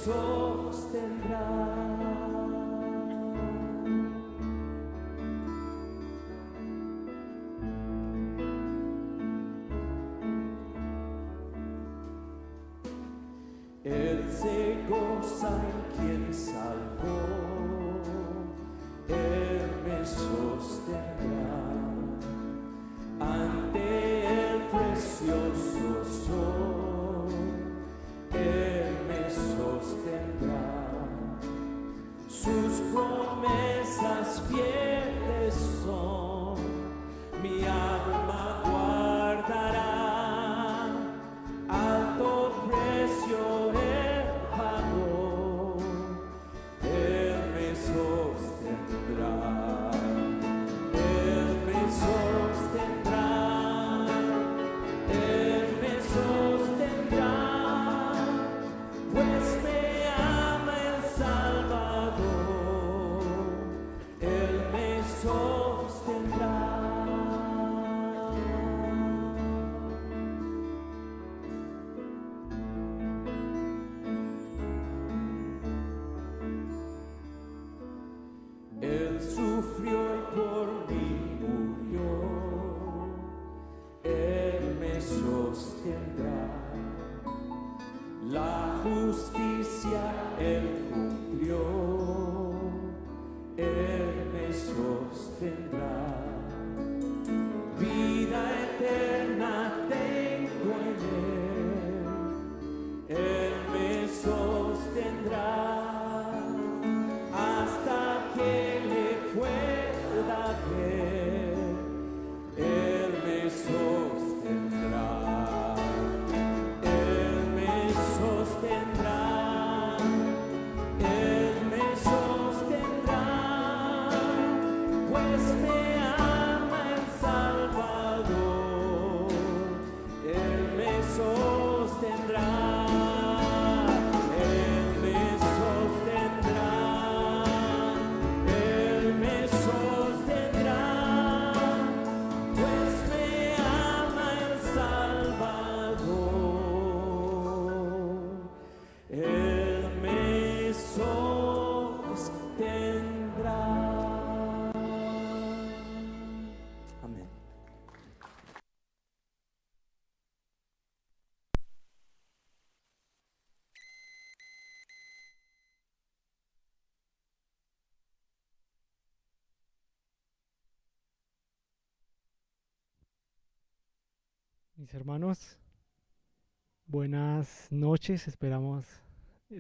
sostendrá. Él se goza en quien salvó, Él me sostendrá. Ante el precioso sol, Él me sostendrá. Sus promesas fieles son, mi alma guardará. Alto precio Él pagó, Él me sostendrá. Él me sostendrá. Él me sostendrá, pues me ama el Salvador. Él me sostendrá. Él sufrió y por mí murió, Él me sostendrá. La justicia Él cumplió, Él me sostendrá. Vida eterna tengo en Él, Él me sostendrá. Hasta que le pueda ver, Él me sostendrá. Él me sostendrá. Él me sostendrá, pues me ama el Salvador. Él me sostendrá. Él me sostendrá. Él me sostendrá, pues me ama el Salvador. Él me sostendrá. Amén. Mis hermanos, buenas noches, esperamos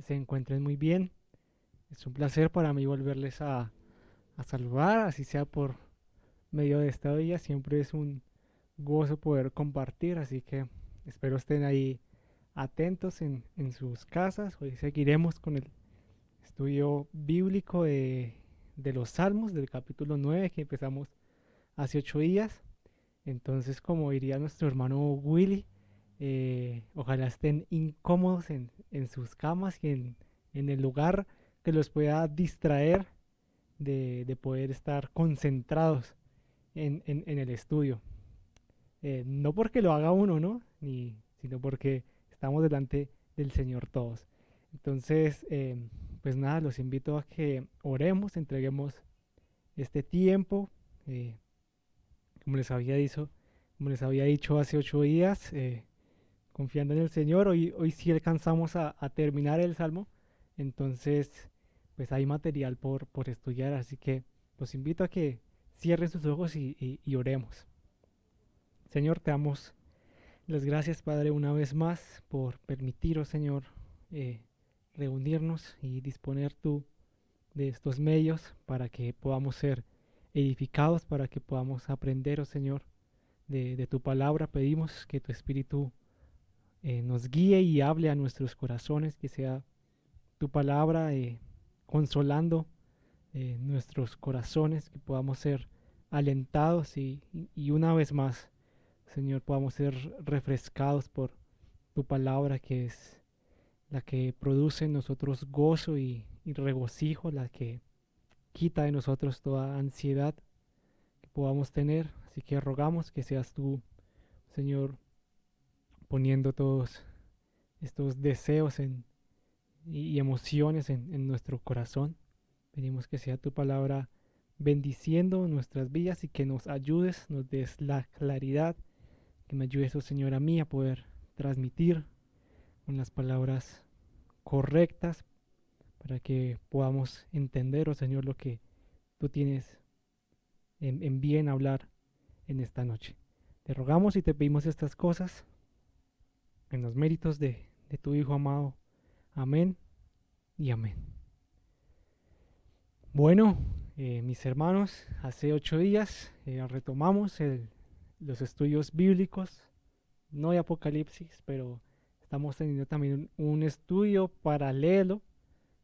se encuentren muy bien. Es un placer para mí volverles a saludar, así sea por medio de esta vía, siempre es un gozo poder compartir, así que espero estén ahí atentos en sus casas. Hoy seguiremos con el estudio bíblico de los Salmos, del capítulo 9 que empezamos hace 8 días. Entonces, como diría nuestro hermano Willy, ojalá estén incómodos en sus camas y en el lugar que los pueda distraer de poder estar concentrados en el estudio. No porque lo haga uno, ¿no? Sino porque estamos delante del Señor todos. Entonces, pues nada, los invito a que oremos, entreguemos este tiempo. eh, como les había dicho, como les había dicho hace 8 días, confiando en el Señor, hoy sí alcanzamos a terminar el Salmo, entonces pues hay material por estudiar, así que los invito a que cierren sus ojos y oremos. Señor, te damos las gracias, Padre, una vez más por permitiros, Señor, eh, reunirnos y disponer tú de estos medios para que podamos ser edificados, para que podamos aprender, oh Señor, de tu palabra. Pedimos que tu Espíritu nos guíe y hable a nuestros corazones, que sea tu palabra consolando nuestros corazones, que podamos ser alentados y una vez más, Señor, podamos ser refrescados por tu palabra, que es la que produce en nosotros gozo y regocijo, la que quita de nosotros toda ansiedad que podamos tener. Así que rogamos que seas tú, Señor, poniendo todos estos deseos y emociones en nuestro corazón. Pedimos que sea tu palabra bendiciendo nuestras vidas y que nos ayudes, nos des la claridad, que me ayudes, oh Señor, a mí a poder transmitir con las palabras correctas para que podamos entender, oh Señor, lo que tú tienes en bien hablar en esta noche. Te rogamos y te pedimos estas cosas en los méritos de tu Hijo amado. Amén y amén. Bueno, mis hermanos, hace 8 días retomamos los estudios bíblicos, no de Apocalipsis, pero estamos teniendo también un estudio paralelo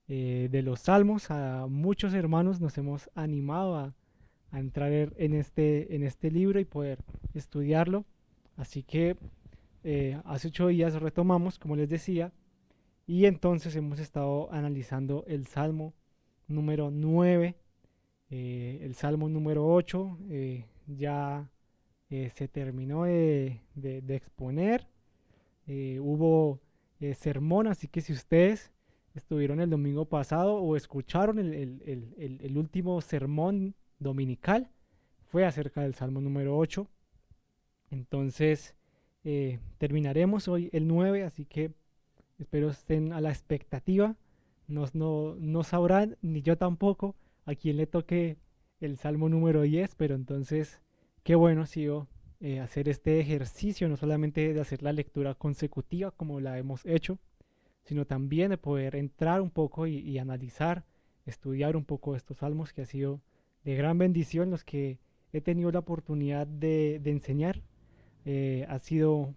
de los Salmos. A muchos hermanos nos hemos animado a entrar en este libro y poder estudiarlo. Así que hace 8 días retomamos, como les decía, y entonces hemos estado analizando el Salmo número 9, el Salmo número 8, ya se terminó de exponer. Hubo sermón, así que si ustedes estuvieron el domingo pasado o escucharon el último sermón dominical, fue acerca del Salmo número 8. Entonces, terminaremos hoy el 9, así que espero estén a la expectativa. No sabrán, ni yo tampoco, a quién le toque el Salmo número 10, pero entonces, qué bueno ha sido hacer este ejercicio, no solamente de hacer la lectura consecutiva como la hemos hecho, sino también de poder entrar un poco y analizar, estudiar un poco estos salmos que ha sido de gran bendición, los que he tenido la oportunidad de enseñar. Ha sido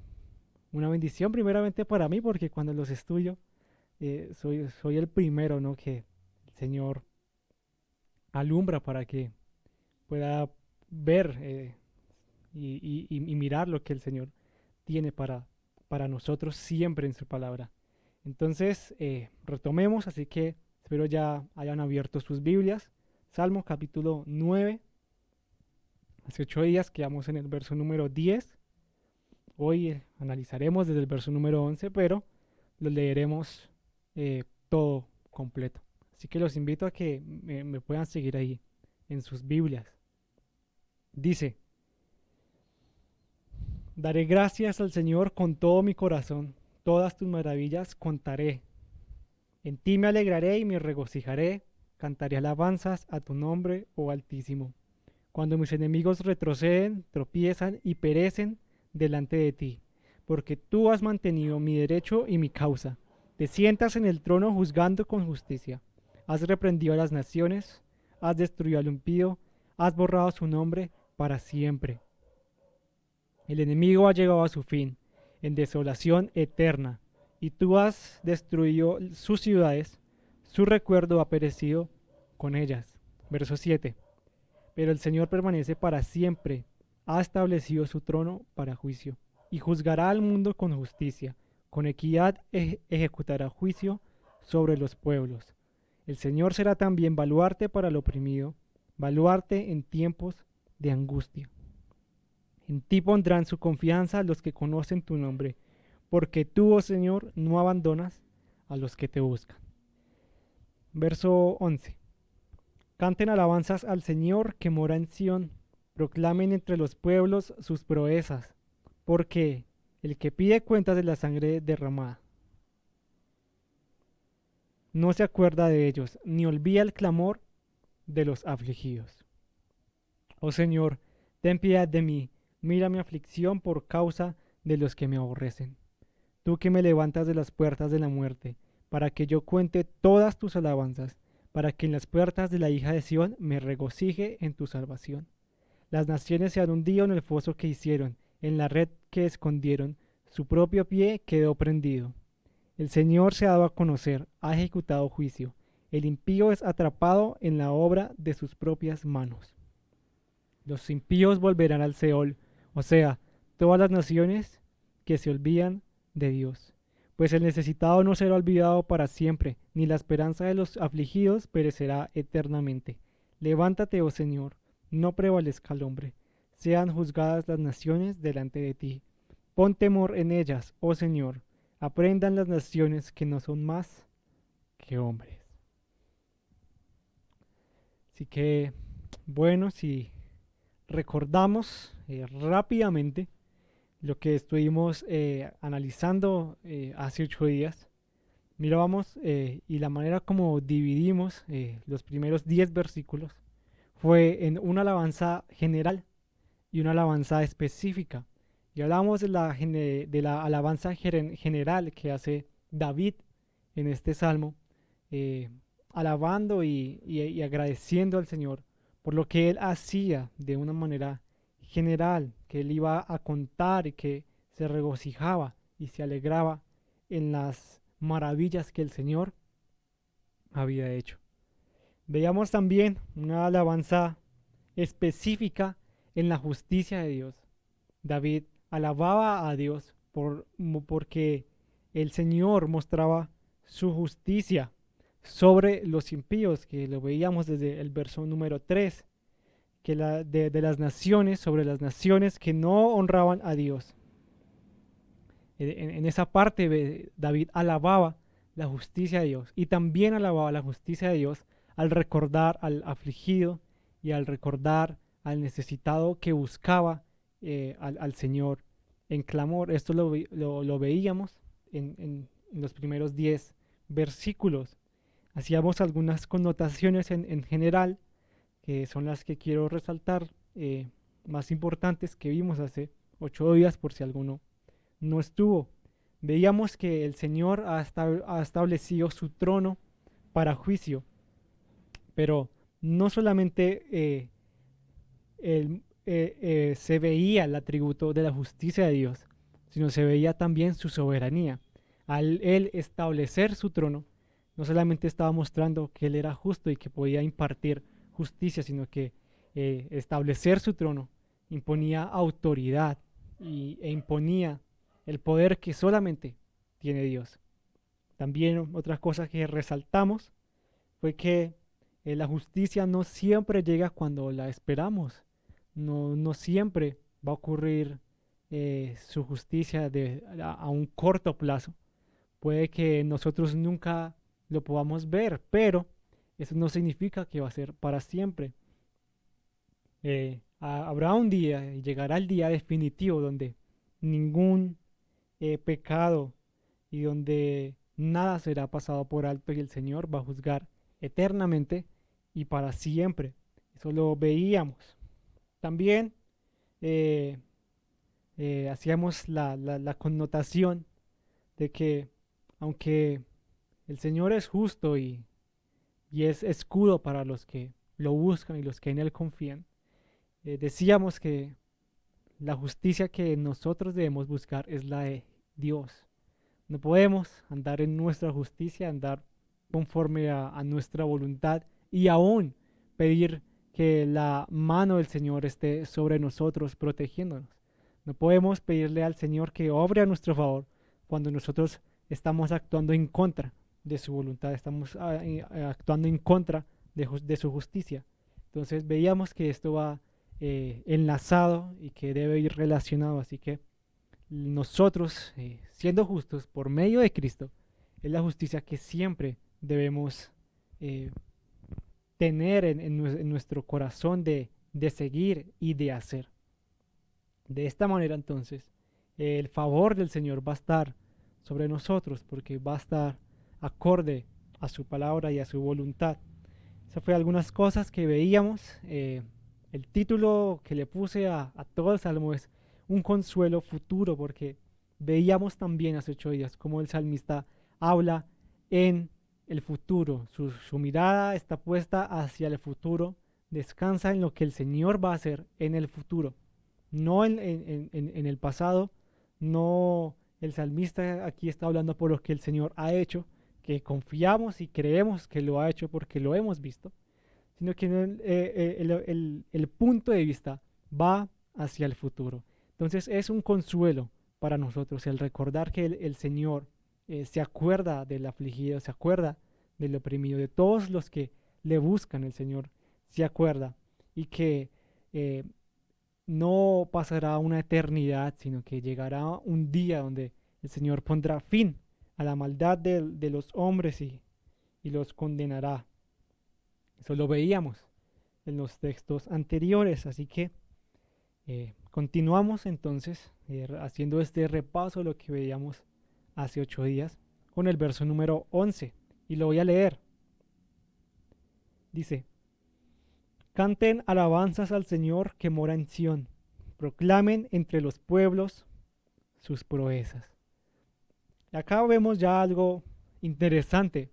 una bendición primeramente para mí porque cuando los estudio soy el primero, ¿no? Que el Señor alumbra para que pueda ver y mirar lo que el Señor tiene para nosotros siempre en su palabra. Entonces, retomemos, así que espero ya hayan abierto sus Biblias. Salmo capítulo 9. Hace 8 días quedamos en el verso número 10. Hoy analizaremos desde el verso número 11, pero lo leeremos todo completo. Así que los invito a que me puedan seguir ahí en sus Biblias. Dice: daré gracias al Señor con todo mi corazón, todas tus maravillas contaré. En ti me alegraré y me regocijaré, cantaré alabanzas a tu nombre, oh Altísimo. Cuando mis enemigos retroceden, tropiezan y perecen delante de ti, porque tú has mantenido mi derecho y mi causa. Te sientas en el trono juzgando con justicia. Has reprendido a las naciones, has destruido al impío, has borrado su nombre para siempre. El enemigo ha llegado a su fin, en desolación eterna, y tú has destruido sus ciudades, su recuerdo ha perecido con ellas. Verso 7. Pero el Señor permanece para siempre, ha establecido su trono para juicio, y juzgará al mundo con justicia, con equidad ejecutará juicio sobre los pueblos. El Señor será también baluarte para el oprimido, baluarte en tiempos de angustia. En ti pondrán su confianza los que conocen tu nombre, porque tú, oh Señor, no abandonas a los que te buscan. Verso 11. Canten alabanzas al Señor que mora en Sión, proclamen entre los pueblos sus proezas, porque el que pide cuentas de la sangre derramada no se acuerda de ellos, ni olvida el clamor de los afligidos. Oh Señor, ten piedad de mí, mira mi aflicción por causa de los que me aborrecen. Tú que me levantas de las puertas de la muerte, para que yo cuente todas tus alabanzas, para que en las puertas de la hija de Sión me regocije en tu salvación. Las naciones se han hundido en el foso que hicieron, en la red que escondieron, su propio pie quedó prendido. El Señor se ha dado a conocer, ha ejecutado juicio. El impío es atrapado en la obra de sus propias manos. Los impíos volverán al Seol, o sea, todas las naciones que se olvidan de Dios. Pues el necesitado no será olvidado para siempre, ni la esperanza de los afligidos perecerá eternamente. Levántate, oh Señor, no prevalezca el hombre. Sean juzgadas las naciones delante de ti. Pon temor en ellas, oh Señor. Aprendan las naciones que no son más que hombres. Así que, bueno, si recordamos rápidamente lo que estuvimos analizando hace 8 días, mirábamos y la manera como dividimos los primeros 10 versículos fue en una alabanza general y una alabanza específica. Y hablamos de la alabanza general que hace David en este salmo, eh, alabando y agradeciendo al Señor por lo que él hacía de una manera general, que él iba a contar y que se regocijaba y se alegraba en las maravillas que el Señor había hecho. Veíamos también una alabanza específica en la justicia de Dios. David alababa a Dios porque el Señor mostraba su justicia sobre los impíos, que lo veíamos desde el verso número 3, que de las naciones, sobre las naciones que no honraban a Dios. En esa parte David alababa la justicia de Dios y también alababa la justicia de Dios al recordar al afligido y al recordar al necesitado que buscaba al Señor en clamor. Esto lo veíamos en los primeros 10 versículos. Hacíamos algunas connotaciones en general, que son las que quiero resaltar, más importantes que vimos hace 8 días, por si alguno no estuvo. Veíamos que el Señor ha establecido su trono para juicio, pero no solamente se veía el atributo de la justicia de Dios, sino se veía también su soberanía. Al él establecer su trono, no solamente estaba mostrando que él era justo y que podía impartir justicia, sino que establecer su trono imponía autoridad e imponía el poder que solamente tiene Dios. También otra cosa que resaltamos fue que la justicia no siempre llega cuando la esperamos. No siempre va a ocurrir su justicia a un corto plazo. Puede que nosotros nunca lo podamos ver, pero eso no significa que va a ser para siempre. Habrá un día y llegará el día definitivo donde ningún pecado y donde nada será pasado por alto y el Señor va a juzgar eternamente y para siempre. Eso lo veíamos. También eh, hacíamos la connotación de que aunque el Señor es justo y es escudo para los que lo buscan y los que en Él confían, decíamos que la justicia que nosotros debemos buscar es la de Dios. No podemos andar en nuestra justicia, andar conforme a nuestra voluntad y aún pedir que la mano del Señor esté sobre nosotros protegiéndonos. No podemos pedirle al Señor que obre a nuestro favor cuando nosotros estamos actuando en contra de su voluntad, estamos actuando en contra de su justicia. Entonces veíamos que esto va enlazado y que debe ir relacionado, así que nosotros, siendo justos por medio de Cristo, es la justicia que siempre debemos eh, tener en nuestro corazón de seguir y de hacer. De esta manera, entonces, el favor del Señor va a estar sobre nosotros porque va a estar acorde a su palabra y a su voluntad. Esas fue algunas cosas que veíamos. El título que le puse a todo el salmo es un consuelo futuro, porque veíamos también hace 8 días cómo el salmista habla en el futuro. Su mirada está puesta hacia el futuro, descansa en lo que el Señor va a hacer en el futuro, no en el pasado. No, el salmista aquí está hablando por lo que el Señor ha hecho, que confiamos y creemos que lo ha hecho porque lo hemos visto, sino que el punto de vista va hacia el futuro. Entonces es un consuelo para nosotros el recordar que el Señor se acuerda del afligido, se acuerda del oprimido, de todos los que le buscan. El Señor se acuerda y que no pasará una eternidad, sino que llegará un día donde el Señor pondrá fin a la maldad de los hombres y los condenará. Eso lo veíamos en los textos anteriores, así que continuamos entonces haciendo este repaso de lo que veíamos hace 8 días con el verso número 11 y lo voy a leer. Dice: canten alabanzas al Señor que mora en Sión, proclamen entre los pueblos sus proezas. Acá vemos ya algo interesante,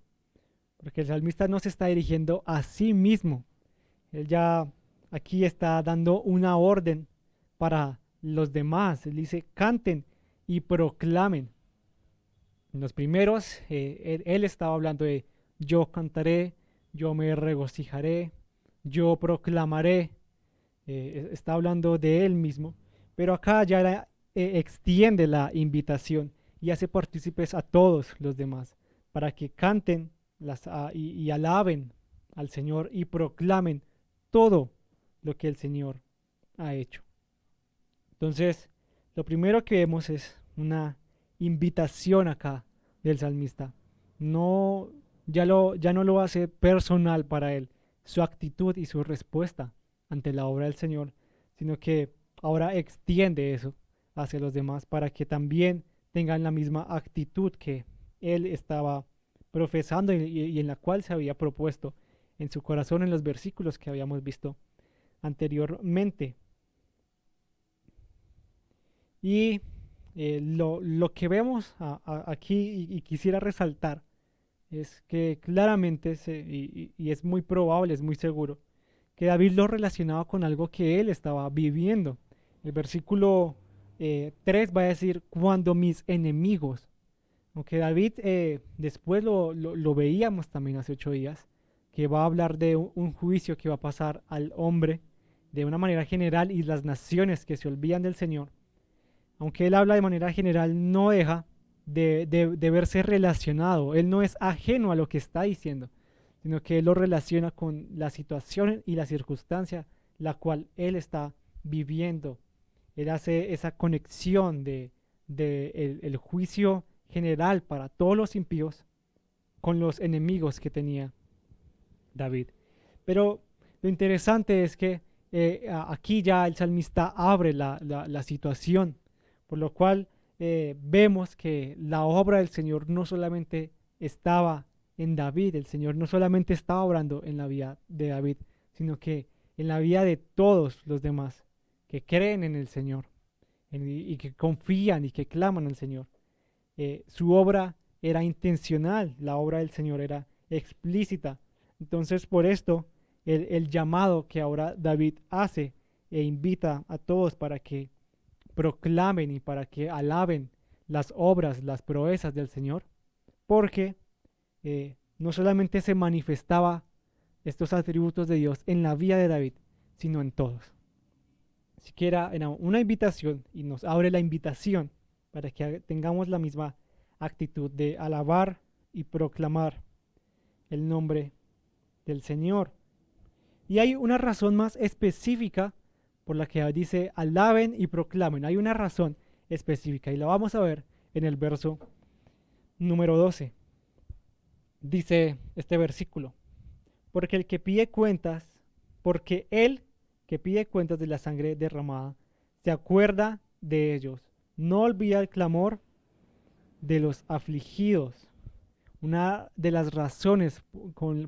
porque el salmista no se está dirigiendo a sí mismo. Él ya aquí está dando una orden para los demás. Él dice, canten y proclamen. En los primeros, él estaba hablando de yo cantaré, yo me regocijaré, yo proclamaré. Está hablando de él mismo. Pero acá ya extiende la invitación y hace partícipes a todos los demás para que canten y alaben al Señor y proclamen todo lo que el Señor ha hecho. Entonces, lo primero que vemos es una invitación acá del salmista. No, ya no lo hace personal para él, su actitud y su respuesta ante la obra del Señor, sino que ahora extiende eso hacia los demás para que también tengan la misma actitud que él estaba profesando y en la cual se había propuesto en su corazón en los versículos que habíamos visto anteriormente. Y lo que vemos aquí y quisiera resaltar es que claramente y es muy probable, es muy seguro, que David lo relacionaba con algo que él estaba viviendo. El versículo 3 va a decir, cuando mis enemigos, aunque David después lo veíamos también hace 8 días, que va a hablar de un juicio que va a pasar al hombre de una manera general y las naciones que se olvidan del Señor. Aunque él habla de manera general, no deja de verse relacionado. Él no es ajeno a lo que está diciendo, sino que él lo relaciona con la situación y la circunstancia la cual él está viviendo. Él hace esa conexión de el juicio general para todos los impíos con los enemigos que tenía David. Pero lo interesante es que aquí ya el salmista abre la situación, por lo cual vemos que la obra del Señor no solamente estaba en David, el Señor no solamente estaba obrando en la vida de David, sino que en la vida de todos los demás que creen en el Señor y que confían y que claman al Señor. Su obra era intencional, la obra del Señor era explícita. Entonces, por esto, el llamado que ahora David hace e invita a todos para que proclamen y para que alaben las obras, las proezas del Señor, porque no solamente se manifestaba estos atributos de Dios en la vida de David, sino en todos. Así que era una invitación y nos abre la invitación para que tengamos la misma actitud de alabar y proclamar el nombre del Señor. Y hay una razón más específica por la que dice alaben y proclamen. Hay una razón específica y la vamos a ver en el verso número 12. Dice este versículo, porque el que pide cuentas, porque él que pide cuentas de la sangre derramada, se acuerda de ellos, no olvida el clamor de los afligidos. Una de las razones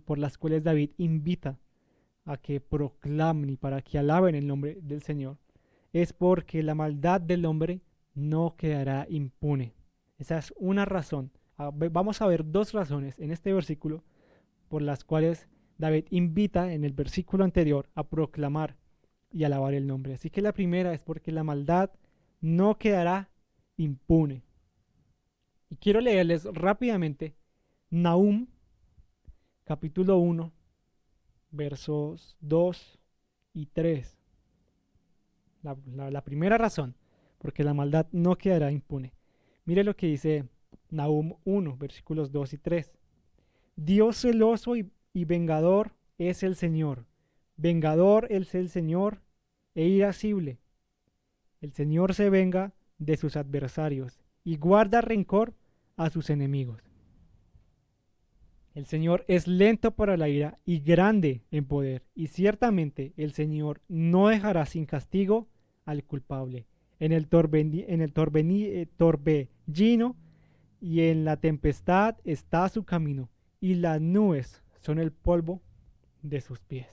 por las cuales David invita a que proclamen y para que alaben el nombre del Señor es porque la maldad del hombre no quedará impune. Esa es una razón. Vamos a ver dos razones en este versículo por las cuales David invita en el versículo anterior a proclamar y alabar el nombre. Así que la primera es porque la maldad no quedará impune. Y quiero leerles rápidamente Nahum, capítulo 1, versos 2 y 3. La primera razón, porque la maldad no quedará impune. Mire lo que dice Nahum 1, versículos 2 y 3. Dios celoso y vengador es el Señor. Vengador es el Señor e irascible. El Señor se venga de sus adversarios y guarda rencor a sus enemigos. El Señor es lento para la ira y grande en poder, y ciertamente el Señor no dejará sin castigo al culpable. En el torbellino y en la tempestad está su camino, y las nubes son el polvo de sus pies.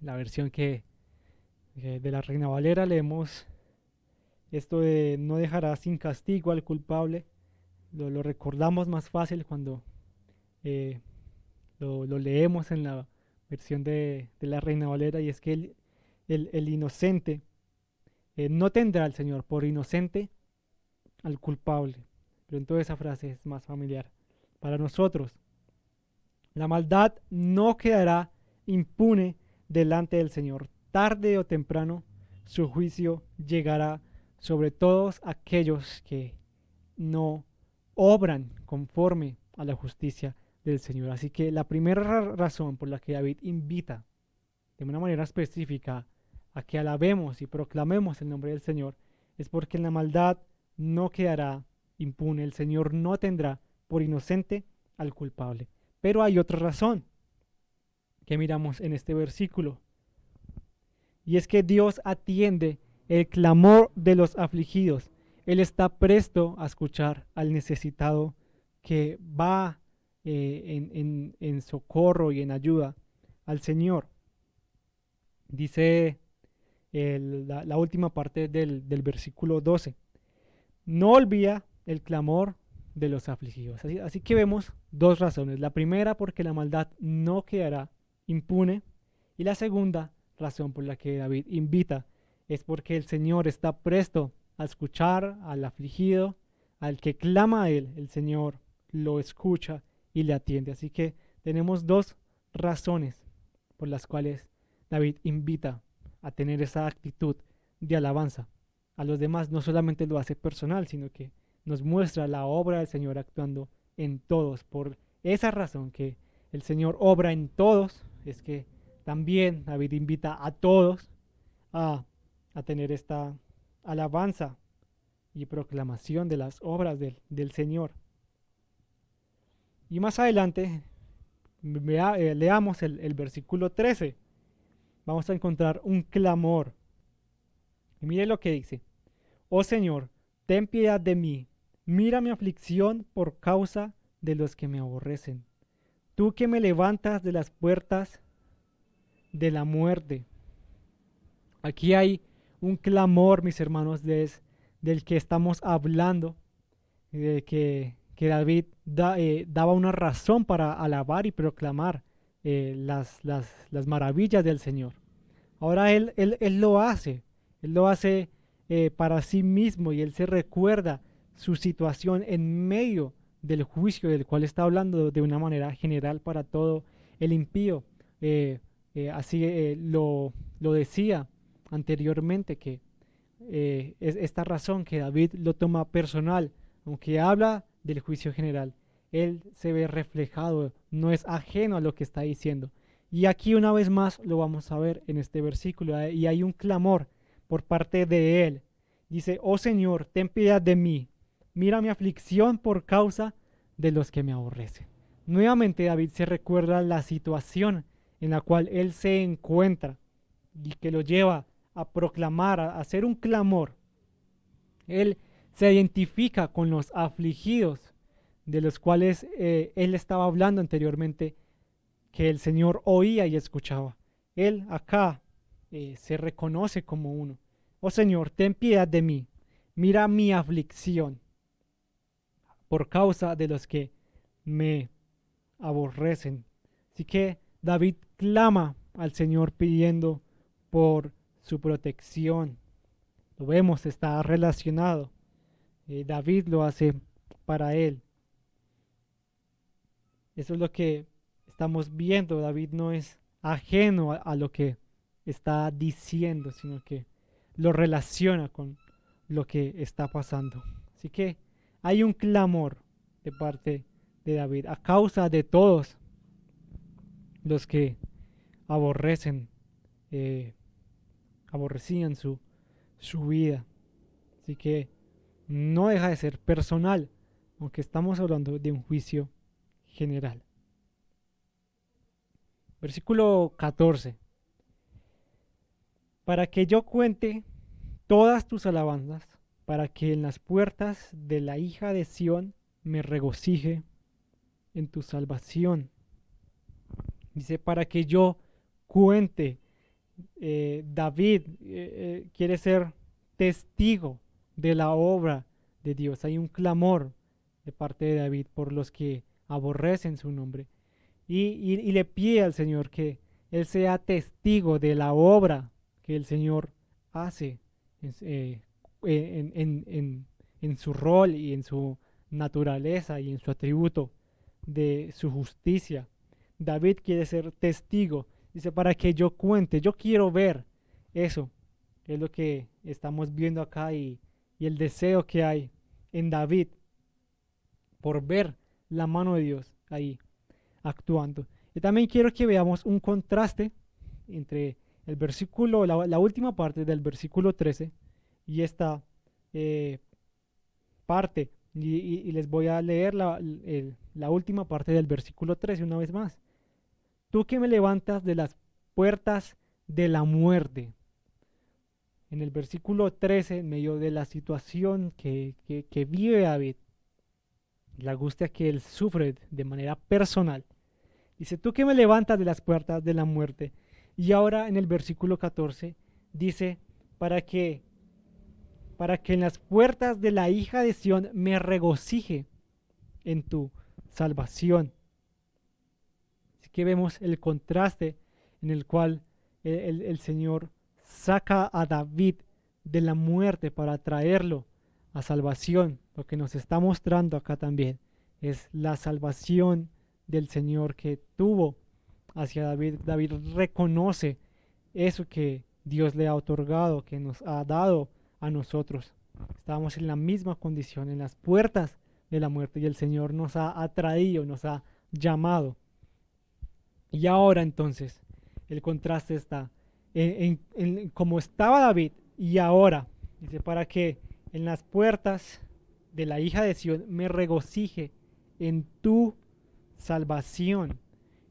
La versión que de la Reina Valera leemos esto de no dejará sin castigo al culpable. Lo recordamos más fácil cuando eh, lo leemos en la versión de la Reina Valera, y es que el inocente no tendrá al Señor por inocente al culpable. Pero entonces esa frase es más familiar para nosotros. La maldad no quedará impune delante del Señor. Tarde o temprano su juicio llegará sobre todos aquellos que no obran conforme a la justicia del Señor. Así que la primera razón por la que David invita de una manera específica a que alabemos y proclamemos el nombre del Señor es porque en la maldad no quedará impune. El Señor no tendrá por inocente al culpable. Pero hay otra razón que miramos en este versículo, y es que Dios atiende el clamor de los afligidos. Él está presto a escuchar al necesitado que va en socorro y en ayuda al Señor. Dice la última parte del versículo 12. No olvida el clamor de los afligidos. Así que vemos dos razones. La primera, porque la maldad no quedará impune. Y la segunda razón por la que David invita es porque el Señor está presto a escuchar al afligido, al que clama a Él. El Señor lo escucha y le atiende. Así que tenemos dos razones por las cuales David invita a tener esa actitud de alabanza a los demás. No solamente lo hace personal, sino que nos muestra la obra del Señor actuando en todos. Por esa razón que el Señor obra en todos, es que también David invita a todos a tener esta alabanza y proclamación de las obras del Señor. Y más adelante, leamos el versículo 13. Vamos a encontrar un clamor. Y mire lo que dice. Oh Señor, ten piedad de mí. Mira mi aflicción por causa de los que me aborrecen. Tú que me levantas de las puertas de la muerte. Aquí hay un clamor, mis hermanos, del que estamos hablando, de que David daba una razón para alabar y proclamar las maravillas del Señor. Ahora él lo hace para sí mismo, y él se recuerda su situación en medio del juicio del cual está hablando de una manera general para todo el impío. Así lo decía anteriormente, que es esta razón que David lo toma personal, aunque habla del juicio general. Él se ve reflejado, no es ajeno a lo que está diciendo. Y aquí una vez más lo vamos a ver en este versículo, y hay un clamor por parte de él. Dice, oh Señor, ten piedad de mí, mira mi aflicción por causa de los que me aborrecen. Nuevamente David se recuerda la situación en la cual él se encuentra y que lo lleva a proclamar, a hacer un clamor. Él se identifica con los afligidos de los cuales él estaba hablando anteriormente, que el Señor oía y escuchaba. Él acá se reconoce como uno. Oh Señor, ten piedad de mí. Mira mi aflicción por causa de los que me aborrecen. Así que David clama al Señor pidiendo por su protección. Lo vemos, está relacionado. David lo hace para él. Eso es lo que estamos viendo. David no es ajeno a lo que está diciendo, sino que lo relaciona con lo que está pasando. Así que hay un clamor de parte de David a causa de todos los que aborrecen, aborrecían su vida. Así que no deja de ser personal, aunque estamos hablando de un juicio general. Versículo 14. Para que yo cuente todas tus alabanzas, para que en las puertas de la hija de Sión me regocije en tu salvación. Dice, para que yo cuente. David quiere ser testigo de la obra de Dios. Hay un clamor de parte de David por los que aborrecen su nombre. Y le pide al Señor que Él sea testigo de la obra que el Señor hace en su rol y en su naturaleza y en su atributo de su justicia. David quiere ser testigo. Dice, para que yo cuente, yo quiero ver eso. Es lo que estamos viendo acá y el deseo que hay en David por ver la mano de Dios ahí actuando. Y también quiero que veamos un contraste entre el versículo, la última parte del versículo 13 y esta parte. Y les voy a leer la última parte del versículo 13 una vez más. Tú que me levantas de las puertas de la muerte. En el versículo 13, en medio de la situación que vive David, la angustia que él sufre de manera personal, dice, tú que me levantas de las puertas de la muerte. Y ahora en el versículo 14 dice, para que en las puertas de la hija de Sión me regocije en tu salvación. Así que vemos el contraste en el cual el Señor saca a David de la muerte para traerlo a salvación. Lo que nos está mostrando acá también es la salvación del Señor que tuvo hacia David. David reconoce eso que Dios le ha otorgado, que nos ha dado a nosotros. Estábamos en la misma condición, en las puertas de la muerte, y el Señor nos ha atraído, nos ha llamado. Y ahora entonces el contraste está en cómo estaba David y ahora. Dice, para que en las puertas de la hija de Sión me regocije en tu salvación.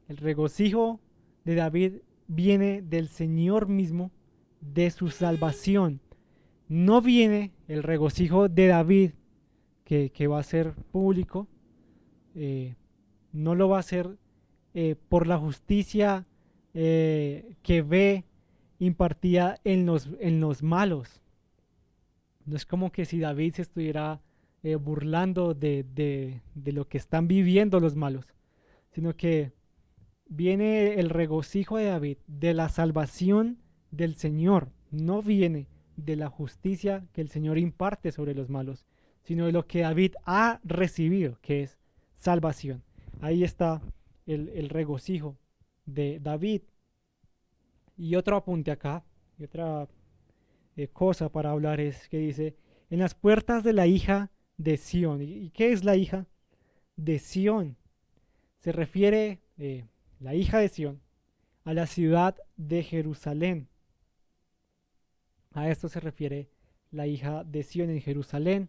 El regocijo de David viene del Señor mismo, de su salvación. No viene el regocijo de David, que va a ser público, no lo va a ser por la justicia que ve impartida en los malos. No es como que si David se estuviera burlando de lo que están viviendo los malos, sino que viene el regocijo de David de la salvación del Señor. No viene de la justicia que el Señor imparte sobre los malos, sino de lo que David ha recibido, que es salvación. Ahí está el regocijo de David. Y otro apunte acá, y otra cosa para hablar es que dice, en las puertas de la hija de Sión. ¿Y qué es la hija de Sión? Se refiere, la hija de Sión, a la ciudad de Jerusalén. A esto se refiere la hija de Sión. En Jerusalén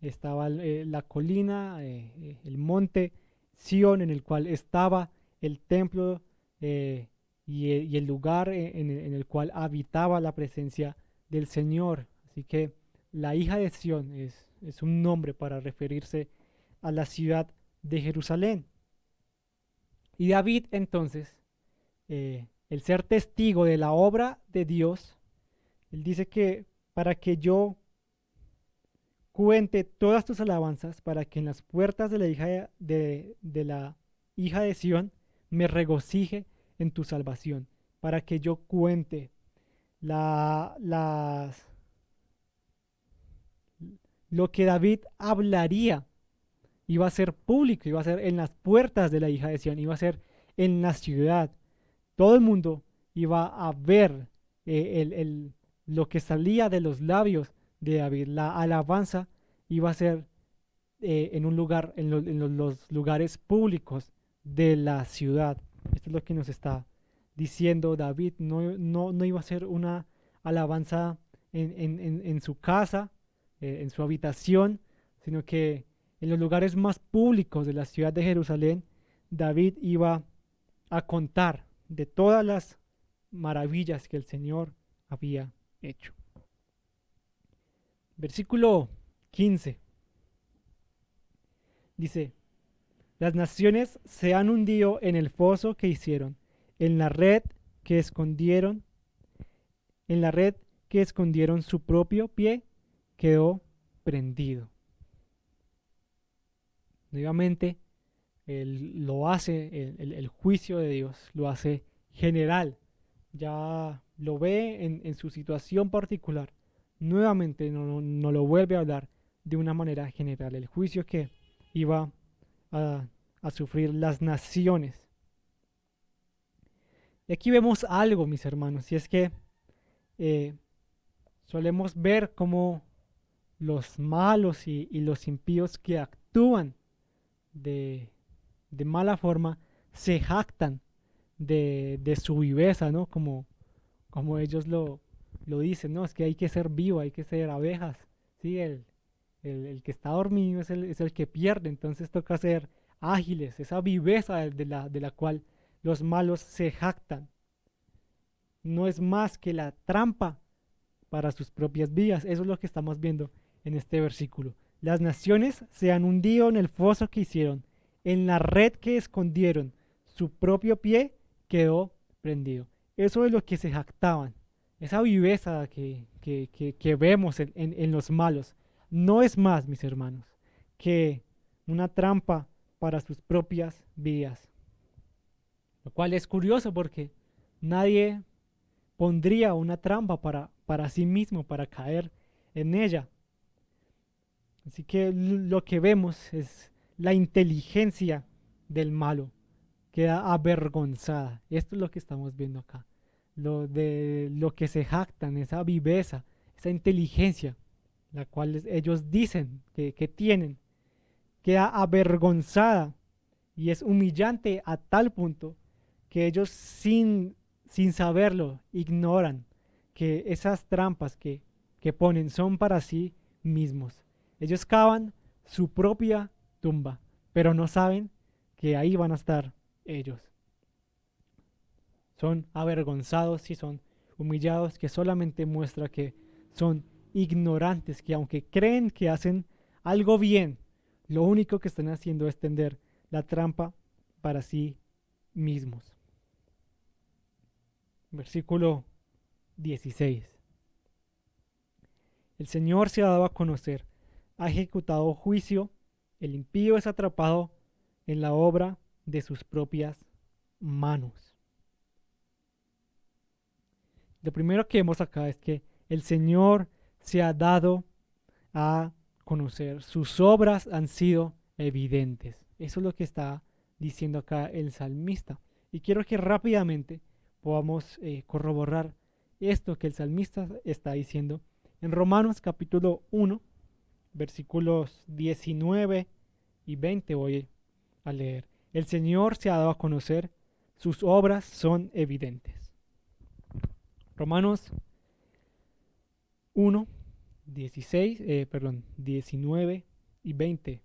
estaba la colina, el monte Sión, en el cual estaba el templo y el lugar en el cual habitaba la presencia del Señor. Así que la hija de Sión es un nombre para referirse a la ciudad de Jerusalén. Y David entonces, el ser testigo de la obra de Dios, él dice que para que yo cuente todas tus alabanzas, para que en las puertas de la hija de Sión me regocije en tu salvación, para que yo cuente lo que David hablaría, iba a ser público, iba a ser en las puertas de la hija de Sión, iba a ser en la ciudad. Todo el mundo iba a ver lo que salía de los labios de David. La alabanza iba a ser en un lugar, los lugares públicos de la ciudad. Esto es lo que nos está diciendo David. No iba a ser una alabanza en su casa, en su habitación, sino que en los lugares más públicos de la ciudad de Jerusalén, David iba a contar de todas las maravillas que el Señor había hecho. Versículo 15 dice: las naciones se han hundido en el foso que hicieron, en la red que escondieron, en la red que escondieron su propio pie quedó prendido. Nuevamente, lo hace, el juicio de Dios lo hace general. Ya lo ve en su situación particular. Nuevamente no lo vuelve a hablar de una manera general. El juicio que iba a sufrir las naciones. Y aquí vemos algo, mis hermanos, y es que solemos ver cómo los malos y los impíos que actúan de, de mala forma se jactan de su viveza, ¿no? Como ellos lo dicen, ¿no? Es que hay que ser vivo, hay que ser abejas, ¿sí? El que está dormido es el que pierde, entonces toca ser ágiles, esa viveza de la cual los malos se jactan. No es más que la trampa para sus propias vidas. Eso es lo que estamos viendo en este versículo. Las naciones se han hundido en el foso que hicieron, en la red que escondieron, su propio pie quedó prendido. Eso es lo que se jactaban, esa viveza que vemos en los malos. No es más, mis hermanos, que una trampa para sus propias vidas. Lo cual es curioso porque nadie pondría una trampa para sí mismo, para caer en ella. Así que lo que vemos es la inteligencia del malo, queda avergonzada. Esto es lo que estamos viendo acá. Lo que se jactan, esa viveza, esa inteligencia, la cual ellos dicen que tienen, queda avergonzada y es humillante a tal punto que ellos sin saberlo ignoran que esas trampas que ponen son para sí mismos. Ellos cavan su propia tumba, pero no saben que ahí van a estar ellos. Son avergonzados y son humillados, que solamente muestra que son ignorantes, que aunque creen que hacen algo bien, lo único que están haciendo es tender la trampa para sí mismos. Versículo 16. El Señor se ha dado a conocer, ha ejecutado juicio, el impío es atrapado en la obra de sus propias manos. Lo primero que vemos acá es que el Señor se ha dado a conocer, sus obras han sido evidentes. Eso es lo que está diciendo acá el salmista. Y quiero que rápidamente podamos corroborar esto que el salmista está diciendo en Romanos capítulo 1, versículos 19 y 20 voy a leer. El Señor se ha dado a conocer, sus obras son evidentes. Romanos 1, 19 y 20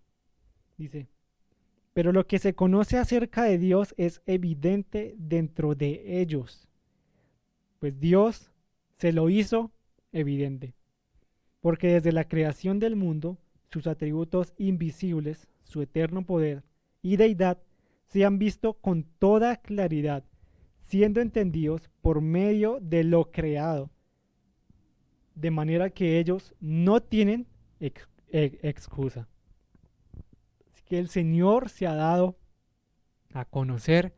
dice: pero lo que se conoce acerca de Dios es evidente dentro de ellos, pues Dios se lo hizo evidente, porque desde la creación del mundo, sus atributos invisibles, su eterno poder y deidad, se han visto con toda claridad, siendo entendidos por medio de lo creado, de manera que ellos no tienen excusa. Así que el Señor se ha dado a conocer,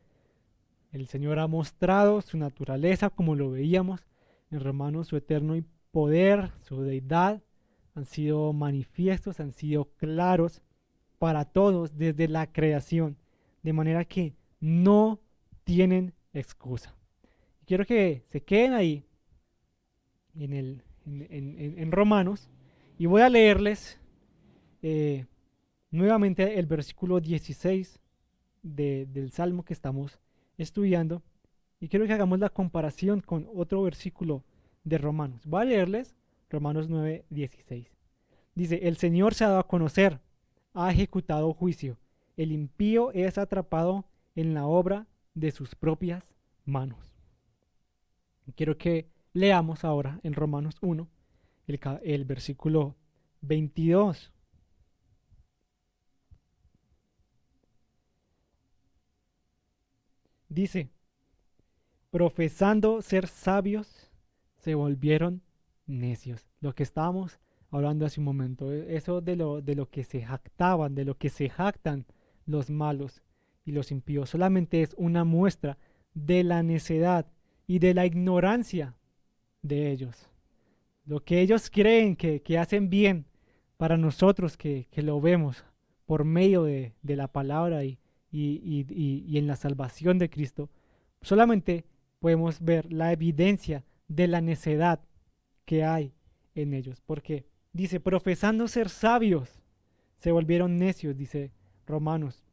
el Señor ha mostrado su naturaleza, como lo veíamos en Romanos, su eterno poder, su deidad, han sido manifiestos, han sido claros para todos desde la creación, de manera que no tienen excusa. Quiero que se queden ahí en Romanos y voy a leerles nuevamente el versículo 16 del Salmo que estamos estudiando, y quiero que hagamos la comparación con otro versículo de Romanos. Voy a leerles Romanos 9:16. Dice: el Señor se ha dado a conocer, ha ejecutado juicio, el impío es atrapado en la obra de sus propias manos. Quiero que leamos ahora en Romanos 1, el versículo 22. Dice, profesando ser sabios, se volvieron necios. Lo que estábamos hablando hace un momento, eso de lo que se jactaban, de lo que se jactan los malos y los impíos, solamente es una muestra de la necedad y de la ignorancia de ellos. Lo que ellos creen que hacen bien para nosotros que lo vemos por medio de la palabra y en la salvación de Cristo, solamente podemos ver la evidencia de la necedad que hay en ellos. Porque dice, profesando ser sabios, se volvieron necios, dice Romanos.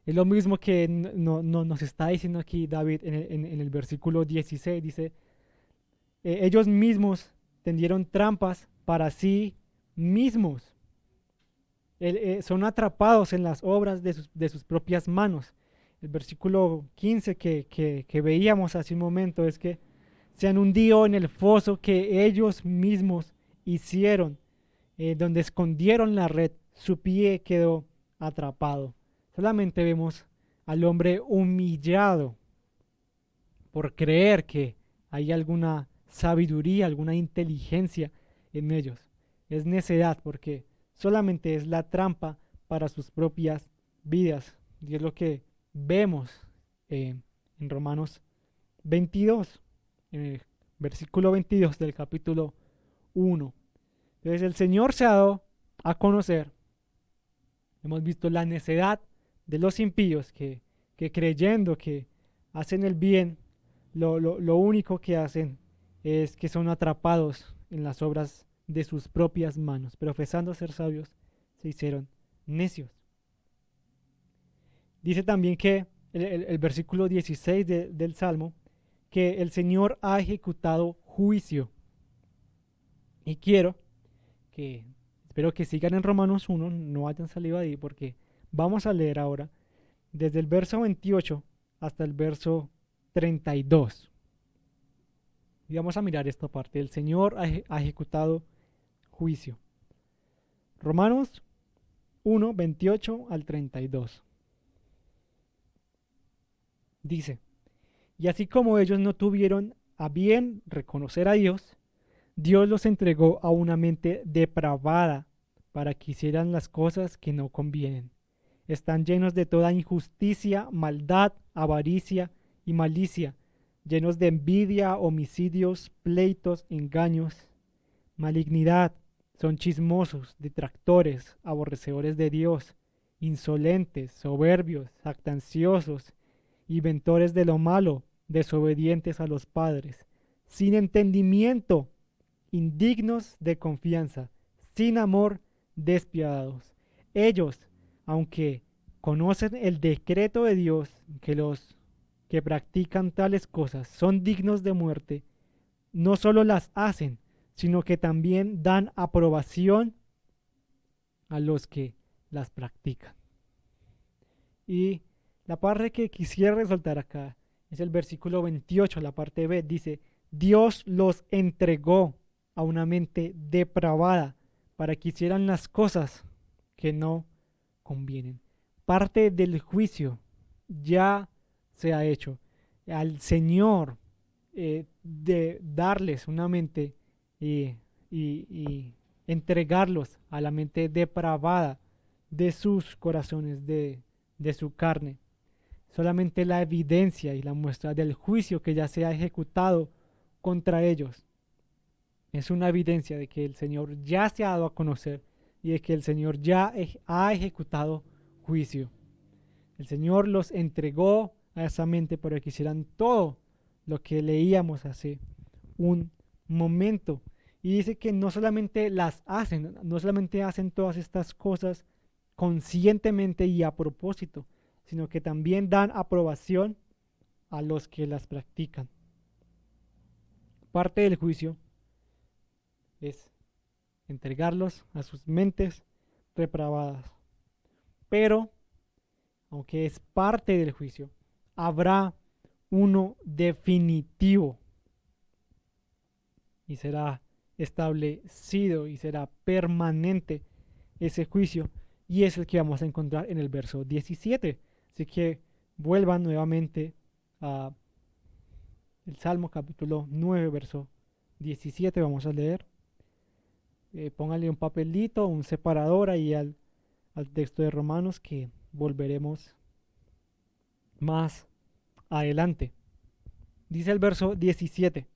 Es lo mismo que nos está diciendo aquí David en el versículo 16. Dice, ellos mismos tendieron trampas para sí mismos. Son atrapados en las obras de sus propias manos. El versículo 15 que veíamos hace un momento es que se han hundido en el foso que ellos mismos hicieron, donde escondieron la red, su pie quedó atrapado. Solamente vemos al hombre humillado por creer que hay alguna sabiduría, alguna inteligencia en ellos. Es necedad porque solamente es la trampa para sus propias vidas. Y es lo que vemos en Romanos 22, en el versículo 22 del capítulo 1. Entonces el Señor se ha dado a conocer. Hemos visto la necedad de los impíos que creyendo que hacen el bien, lo único que hacen es que son atrapados en las obras de sus propias manos. Profesando ser sabios, se hicieron necios. Dice también que el versículo 16 del Salmo, que el Señor ha ejecutado juicio. Y espero que sigan en Romanos 1, no hayan salido ahí, porque vamos a leer ahora desde el verso 28 hasta el verso 32. Y vamos a mirar esta parte. El Señor ha ejecutado juicio. Romanos 1, 28 al 32. Dice, y así como ellos no tuvieron a bien reconocer a Dios, Dios los entregó a una mente depravada para que hicieran las cosas que no convienen. Están llenos de toda injusticia, maldad, avaricia y malicia, llenos de envidia, homicidios, pleitos, engaños, malignidad. Son chismosos, detractores, aborrecedores de Dios, insolentes, soberbios, jactanciosos, inventores de lo malo, desobedientes a los padres, sin entendimiento, indignos de confianza, sin amor, despiadados. Ellos, aunque conocen el decreto de Dios, que los que practican tales cosas son dignos de muerte, no solo las hacen, sino que también dan aprobación a los que las practican. Y la parte que quisiera resaltar acá es el versículo 28, la parte B, dice, Dios los entregó a una mente depravada para que hicieran las cosas que no convienen. Parte del juicio ya se ha hecho. Al Señor de darles una mente y entregarlos a la mente depravada de sus corazones, de su carne. Solamente la evidencia y la muestra del juicio que ya se ha ejecutado contra ellos es una evidencia de que el Señor ya se ha dado a conocer y de que el Señor ya ha ejecutado juicio. El Señor los entregó a esa mente para que hicieran todo lo que leíamos hace un momento. Y dice que no solamente las hacen, no solamente hacen todas estas cosas conscientemente y a propósito, sino que también dan aprobación a los que las practican. Parte del juicio es entregarlos a sus mentes depravadas. Pero aunque es parte del juicio, habrá uno definitivo y será establecido y será permanente ese juicio, y es el que vamos a encontrar en el verso 17. Así que vuelvan nuevamente a el Salmo capítulo 9, verso 17, vamos a leer. Pónganle un papelito, un separador ahí al texto de Romanos, que volveremos más adelante. Dice el verso 17: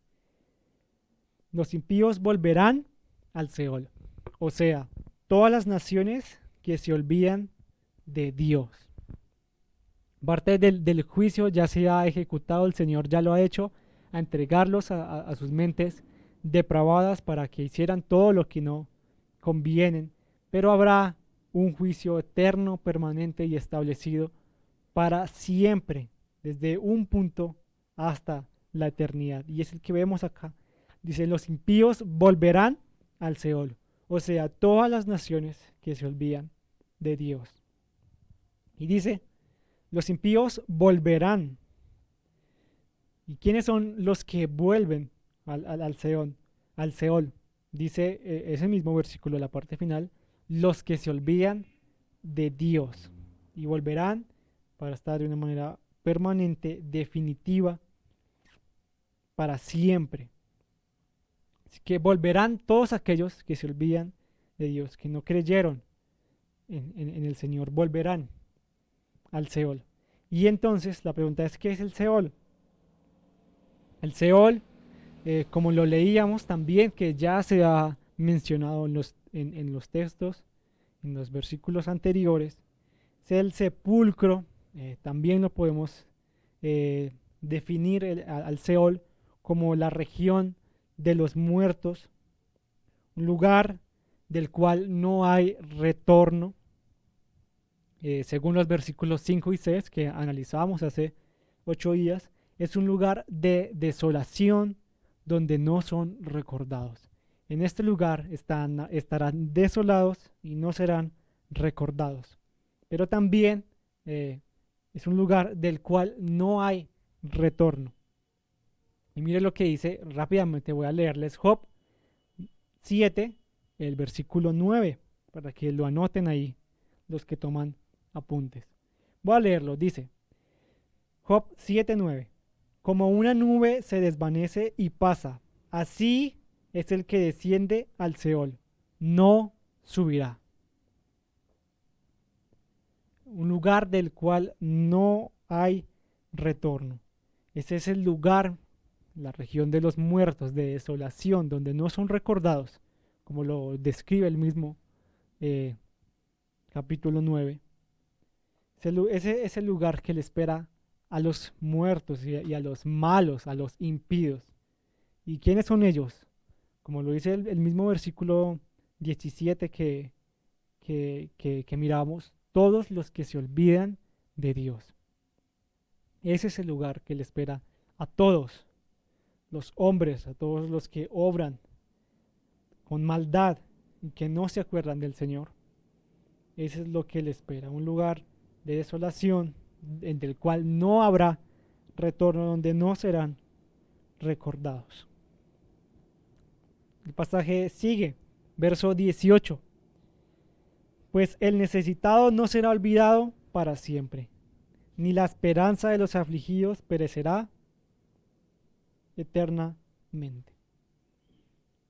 los impíos volverán al Seol, o sea, todas las naciones que se olvidan de Dios. Parte del juicio ya se ha ejecutado, el Señor ya lo ha hecho, a entregarlos a sus mentes depravadas para que hicieran todo lo que no convienen, pero habrá un juicio eterno, permanente y establecido para siempre, desde un punto hasta la eternidad. Y es el que vemos acá. Dice, los impíos volverán al Seol, o sea, todas las naciones que se olvidan de Dios. Y dice, los impíos volverán. ¿Y quiénes son los que vuelven al Seol? Al Seol. Dice ese mismo versículo, la parte final, los que se olvidan de Dios. Y volverán para estar de una manera permanente, definitiva, para siempre. Así que volverán todos aquellos que se olvidan de Dios, que no creyeron en el Señor, volverán al Seol. Y entonces la pregunta es, ¿qué es el Seol? El Seol, como lo leíamos también, que ya se ha mencionado en los textos, en los versículos anteriores, es el sepulcro. También lo podemos definir al Seol como la región de los muertos, un lugar del cual no hay retorno, según los versículos 5 y 6 que analizábamos hace 8 días. Es un lugar de desolación donde no son recordados. En este lugar estarán desolados y no serán recordados. Pero también es un lugar del cual no hay retorno. Y mire lo que dice rápidamente, voy a leerles Job 7, el versículo 9, para que lo anoten ahí los que toman apuntes. Voy a leerlo, dice Job 7:9: como una nube se desvanece y pasa, así es el que desciende al Seol, no subirá. Un lugar del cual no hay retorno. Ese es el lugar, la región de los muertos, de desolación, donde no son recordados, como lo describe el mismo capítulo 9. Ese es el lugar que le espera a los muertos y a los malos, a los impíos. ¿Y quiénes son ellos? Como lo dice el mismo versículo 17 que miramos, todos los que se olvidan de Dios. Ese es el lugar que le espera a todos los hombres, a todos los que obran con maldad y que no se acuerdan del Señor. Ese es lo que le espera, un lugar de desolación en el cual no habrá retorno, donde no serán recordados. El pasaje sigue, verso 18. Pues el necesitado no será olvidado para siempre, ni la esperanza de los afligidos perecerá eternamente.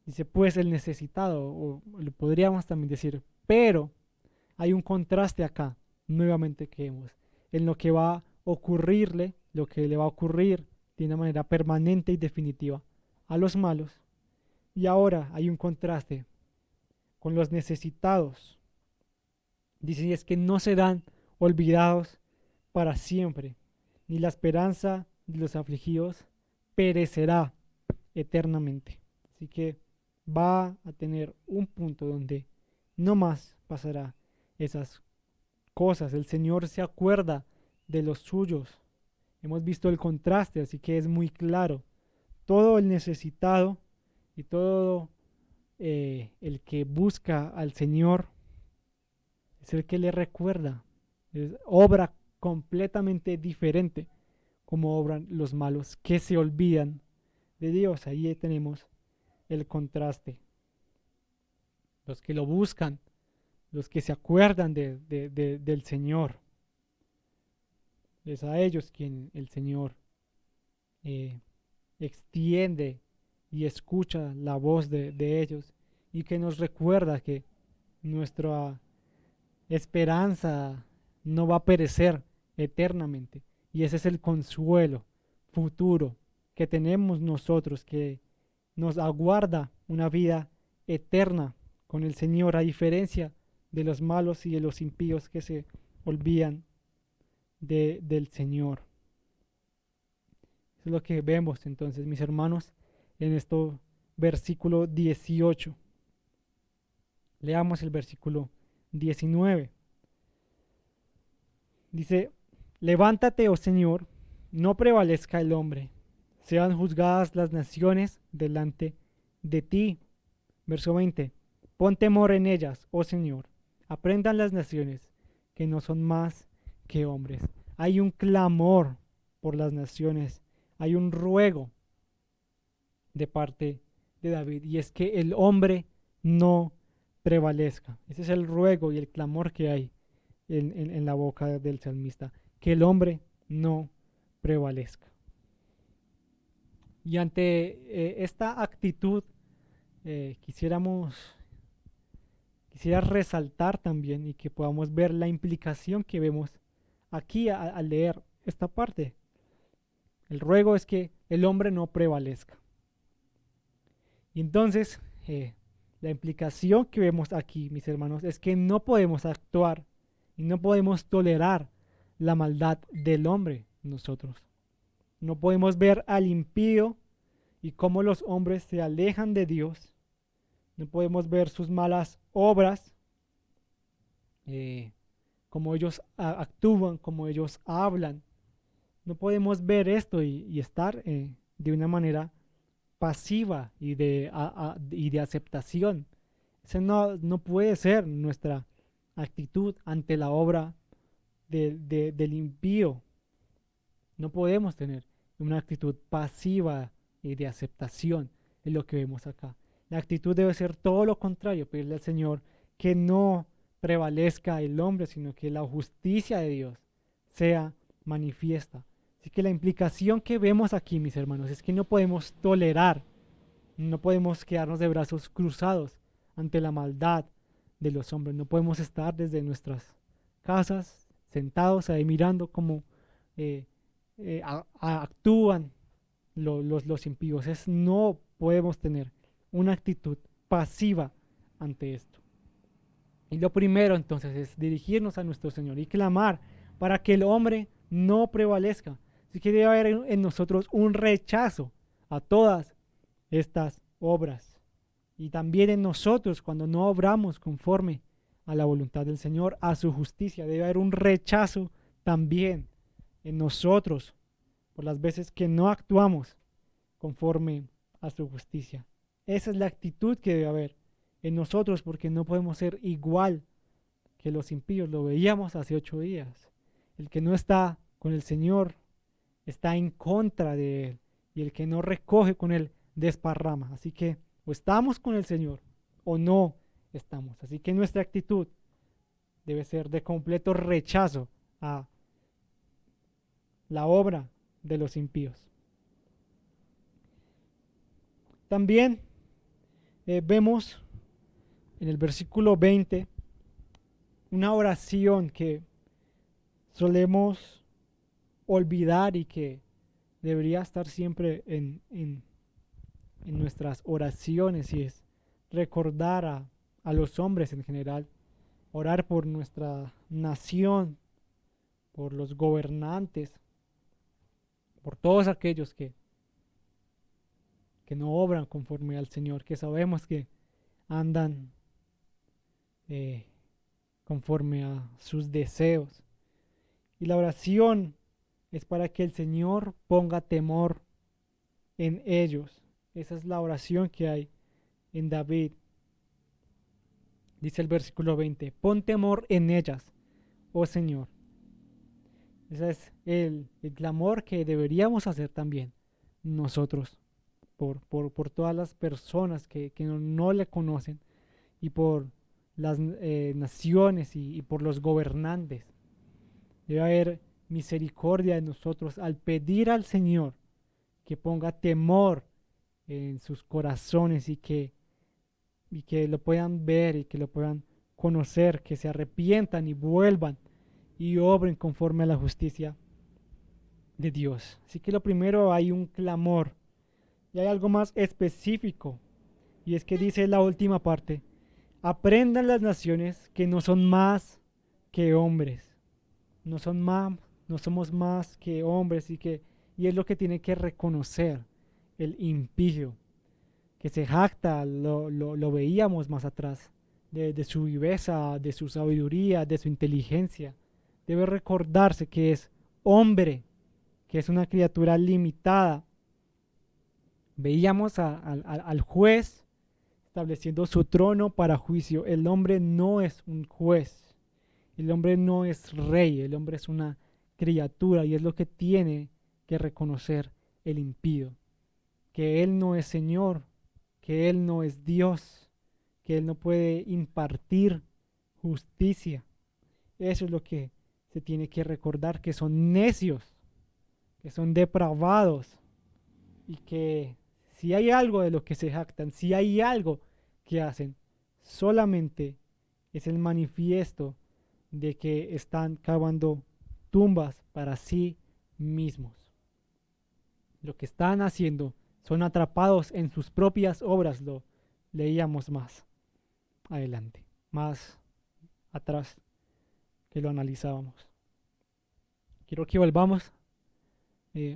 Dice, pues el necesitado, o lo podríamos también decir, pero hay un contraste acá, nuevamente que vemos, en lo que va a ocurrirle, lo que le va a ocurrir de una manera permanente y definitiva a los malos. Y ahora hay un contraste con los necesitados. Dice, y es que no serán olvidados para siempre, ni la esperanza de los afligidos perecerá eternamente. Así que va a tener un punto donde no más pasará esas cosas. El Señor se acuerda de los suyos. Hemos visto el contraste, así que es muy claro. Todo el necesitado y todo el que busca al Señor es el que le recuerda, obra completamente diferente como obran los malos que se olvidan de Dios. Ahí tenemos el contraste. Los que lo buscan, los que se acuerdan del Señor, es a ellos quien el Señor eh, extiende y escucha la voz de ellos, y que nos recuerda que nuestra esperanza no va a perecer eternamente. Y ese es el consuelo futuro que tenemos nosotros, que nos aguarda una vida eterna con el Señor, a diferencia de los malos y de los impíos que se olvidan del Señor. Eso es lo que vemos entonces, mis hermanos, en este versículo 18. Leamos el versículo 19. Dice: levántate, oh Señor, no prevalezca el hombre, sean juzgadas las naciones delante de ti. Verso 20. Pon temor en ellas, oh Señor, aprendan las naciones que no son más que hombres. Hay un clamor por las naciones, hay un ruego de parte de David, y es que el hombre no prevalezca. Ese es el ruego y el clamor que hay en la boca del salmista, que el hombre no prevalezca. Y ante esta actitud, quisiera resaltar también, y que podamos ver la implicación que vemos aquí al leer esta parte. El ruego es que el hombre no prevalezca. Y entonces, la implicación que vemos aquí, mis hermanos, es que no podemos actuar y no podemos tolerar la maldad del hombre nosotros. No podemos ver al impío y cómo los hombres se alejan de Dios. No podemos ver sus malas obras, cómo ellos actúan, cómo ellos hablan. No podemos ver esto y estar de una manera pasiva y de aceptación. Esa no puede ser nuestra actitud ante la obra del impío. No podemos tener una actitud pasiva y de aceptación, es lo que vemos acá. La actitud debe ser todo lo contrario, pedirle al Señor que no prevalezca el hombre, sino que la justicia de Dios sea manifiesta. Así que la implicación que vemos aquí, mis hermanos, es que no podemos tolerar, no podemos quedarnos de brazos cruzados ante la maldad de los hombres. No podemos estar desde nuestras casas sentados ahí mirando cómo actúan los impíos. No podemos tener una actitud pasiva ante esto. Y lo primero entonces es dirigirnos a nuestro Señor y clamar para que el hombre no prevalezca. Así que debe haber en nosotros un rechazo a todas estas obras. Y también en nosotros, cuando no obramos conforme a la voluntad del Señor, a su justicia, debe haber un rechazo también en nosotros por las veces que no actuamos conforme a su justicia. Esa es la actitud que debe haber en nosotros, porque no podemos ser igual que los impíos. Lo veíamos hace 8 días. El que no está con el Señor está en contra de Él, y el que no recoge con Él desparrama. Así que o estamos con el Señor o no estamos. Así que nuestra actitud debe ser de completo rechazo a la obra de los impíos. También vemos en el versículo 20 una oración que solemos olvidar y que debería estar siempre en nuestras oraciones, y es recordar a los hombres en general, orar por nuestra nación, por los gobernantes, por todos aquellos que no obran conforme al Señor, que sabemos que andan conforme a sus deseos. Y la oración es para que el Señor ponga temor en ellos. Esa es la oración que hay en David. Dice el versículo 20: pon temor en ellas, oh Señor, Ese es el clamor que deberíamos hacer también nosotros por todas las personas que no le conocen y por las naciones y por los gobernantes. Debe haber misericordia de nosotros al pedir al Señor que ponga temor en sus corazones y que lo puedan ver y que lo puedan conocer, que se arrepientan y vuelvan y obren conforme a la justicia de Dios. Así que lo primero, hay un clamor y hay algo más específico, y es que dice la última parte: aprendan las naciones que no son más que hombres, no son más, no somos más que hombres, y es lo que tiene que reconocer el impío, que se jacta, lo veíamos más atrás, de su viveza, de su sabiduría, de su inteligencia. Debe recordarse que es hombre, que es una criatura limitada. Veíamos al juez estableciendo su trono para juicio. El hombre no es un juez, el hombre no es rey, el hombre es una criatura, y es lo que tiene que reconocer el impío, que él no es Señor, que él no es Dios, que él no puede impartir justicia. Eso es lo que se tiene que recordar, que son necios, que son depravados, y que si hay algo de lo que se jactan, si hay algo que hacen, solamente es el manifiesto de que están cavando tumbas para sí mismos. Lo que están haciendo, son atrapados en sus propias obras. Lo leíamos más adelante, más atrás, que lo analizábamos. Quiero que volvamos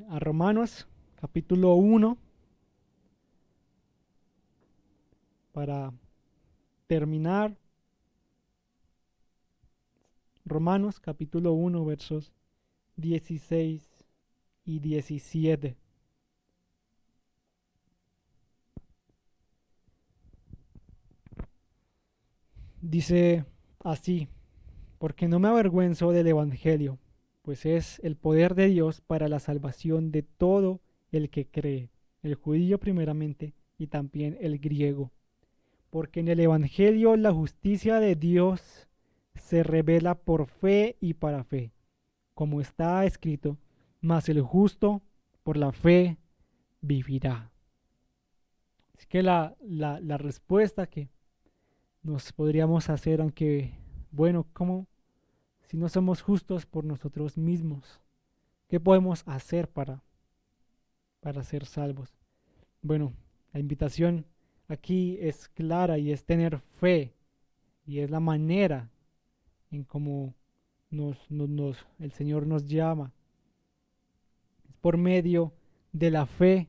a Romanos capítulo 1 para terminar. Romanos capítulo 1 versos 16 y 17. Dice así: porque no me avergüenzo del Evangelio, pues es el poder de Dios para la salvación de todo el que cree, el judío primeramente y también el griego. Porque en el Evangelio la justicia de Dios se revela por fe y para fe, como está escrito: mas el justo por la fe vivirá. Así que la respuesta que nos podríamos hacer, aunque, bueno, ¿cómo? Si no somos justos por nosotros mismos, ¿qué podemos hacer para ser salvos? Bueno, la invitación aquí es clara y es tener fe, y es la manera en cómo el Señor nos llama. Es por medio de la fe,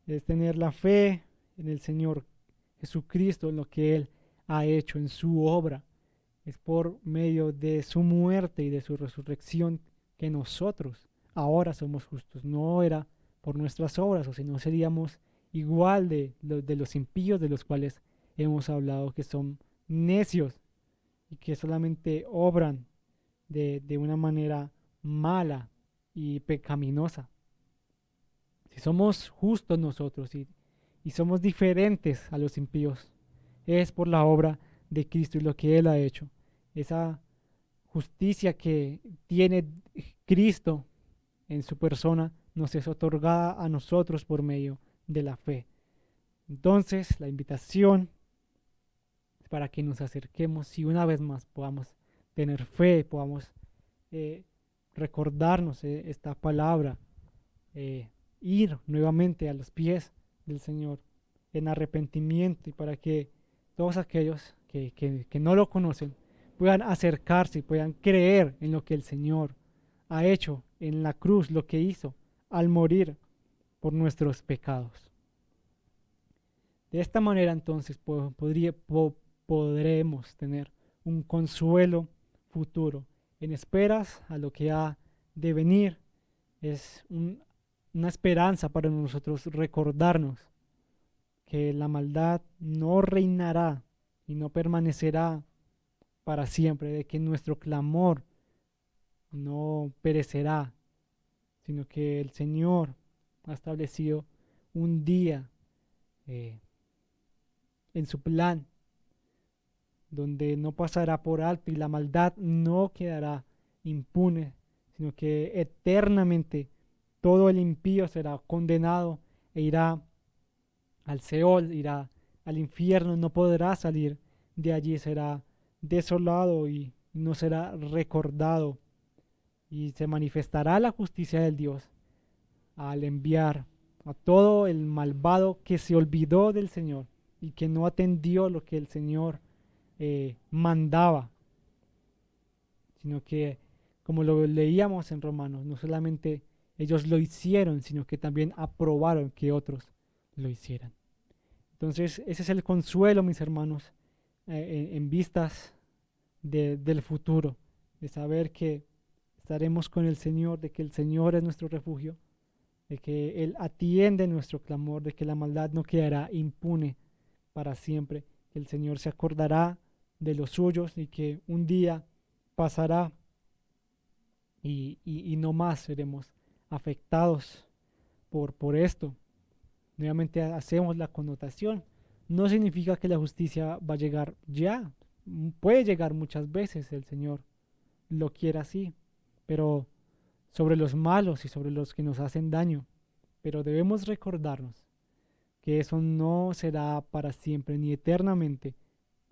es tener la fe en el Señor Jesucristo, en lo que Él ha hecho, en su obra. Es por medio de su muerte y de su resurrección que nosotros ahora somos justos. No era por nuestras obras, o si no seríamos igual de los impíos de los cuales hemos hablado, que son necios y que solamente obran de una manera mala y pecaminosa. Si somos justos nosotros y somos diferentes a los impíos, es por la obra de Cristo y lo que Él ha hecho. Esa justicia que tiene Cristo en su persona nos es otorgada a nosotros por medio de la fe. Entonces, la invitación es para que nos acerquemos y una vez más podamos tener fe, podamos eh, recordarnos esta palabra, eh, ir nuevamente a los pies del Señor en arrepentimiento, y para que todos aquellos que no lo conocen puedan acercarse y puedan creer en lo que el Señor ha hecho en la cruz, lo que hizo al morir por nuestros pecados. De esta manera entonces podremos tener un consuelo futuro en esperas a lo que ha de venir. Es una esperanza para nosotros recordarnos que la maldad no reinará y no permanecerá para siempre, de que nuestro clamor no perecerá, sino que el Señor ha establecido un día eh, en su plan donde no pasará por alto y la maldad no quedará impune, sino que eternamente todo el impío será condenado e irá al Seol, irá al infierno, no podrá salir de allí, será desolado y no será recordado, y se manifestará la justicia del Dios al enviar a todo el malvado que se olvidó del Señor y que no atendió lo que el Señor mandaba, sino que, como lo leíamos en Romanos, no solamente ellos lo hicieron, sino que también aprobaron que otros lo hicieran. Entonces, ese es el consuelo, mis hermanos, en vistas del futuro, de saber que estaremos con el Señor, de que el Señor es nuestro refugio, de que Él atiende nuestro clamor, de que la maldad no quedará impune para siempre, que el Señor se acordará de los suyos y que un día pasará y no más seremos afectados por esto. Nuevamente hacemos la connotación. No significa que la justicia va a llegar ya. Puede llegar muchas veces, el Señor lo quiere así, pero sobre los malos y sobre los que nos hacen daño. Pero debemos recordarnos que eso no será para siempre ni eternamente.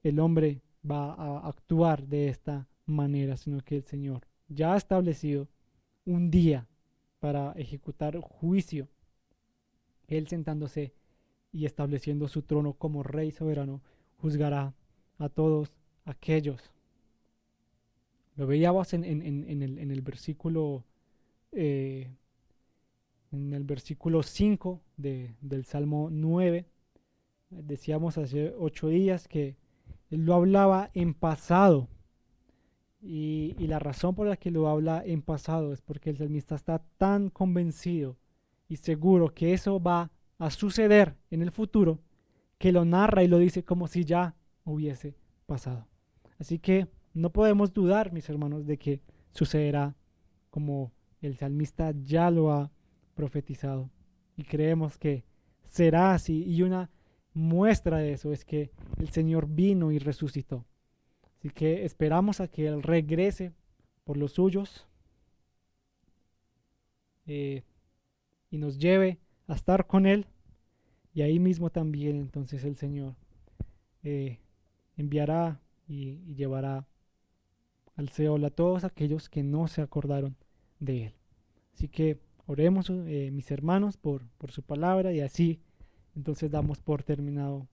El hombre va a actuar de esta manera, sino que el Señor ya ha establecido un día para ejecutar juicio. Él sentándose y estableciendo su trono como rey soberano, juzgará a todos aquellos. Lo veíamos en el versículo eh, en el versículo 5 del Salmo 9. Decíamos hace 8 días que él lo hablaba en pasado. Y la razón por la que lo habla en pasado es porque el salmista está tan convencido y seguro que eso va a suceder en el futuro, que lo narra y lo dice como si ya hubiese pasado. Así que no podemos dudar, mis hermanos, de que sucederá como el salmista ya lo ha profetizado. Y creemos que será así. Y una muestra de eso es que el Señor vino y resucitó. Así que esperamos a que Él regrese por los suyos y nos lleve a estar con Él. Y ahí mismo también entonces el Señor eh, enviará y llevará al Seol a todos aquellos que no se acordaron de Él. Así que oremos, mis hermanos, por su palabra, y así entonces damos por terminado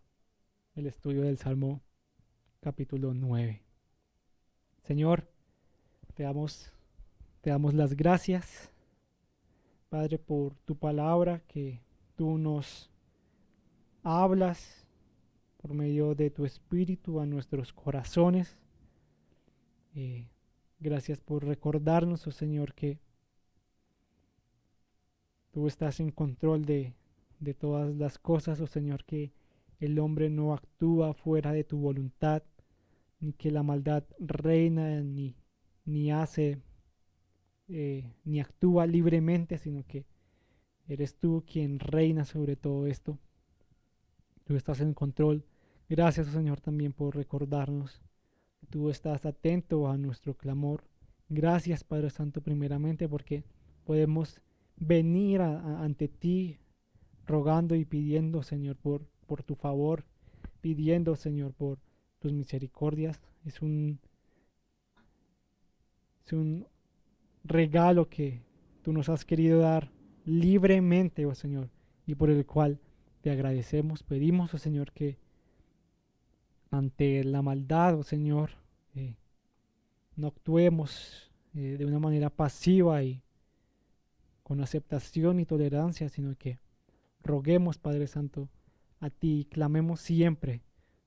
el estudio del Salmo capítulo 9. Señor, te damos las gracias, Padre, por tu palabra, que tú nos hablas por medio de tu Espíritu a nuestros corazones. Gracias por recordarnos, oh Señor, que tú estás en control de todas las cosas, oh Señor, que el hombre no actúa fuera de tu voluntad, ni que la maldad reina, ni hace, ni actúa libremente, sino que eres tú quien reina sobre todo esto. Tú estás en control. Gracias, oh Señor, también por recordarnos que tú estás atento a nuestro clamor. Gracias, Padre Santo, primeramente porque podemos venir ante ti rogando y pidiendo, Señor, por tu favor, pidiendo, Señor, por tus misericordias. Es un regalo que tú nos has querido dar libremente, oh Señor, y por el cual te agradecemos. Pedimos, oh Señor, que ante la maldad, oh Señor, no actuemos de una manera pasiva y con aceptación y tolerancia, sino que roguemos, Padre Santo, a ti y clamemos siempre,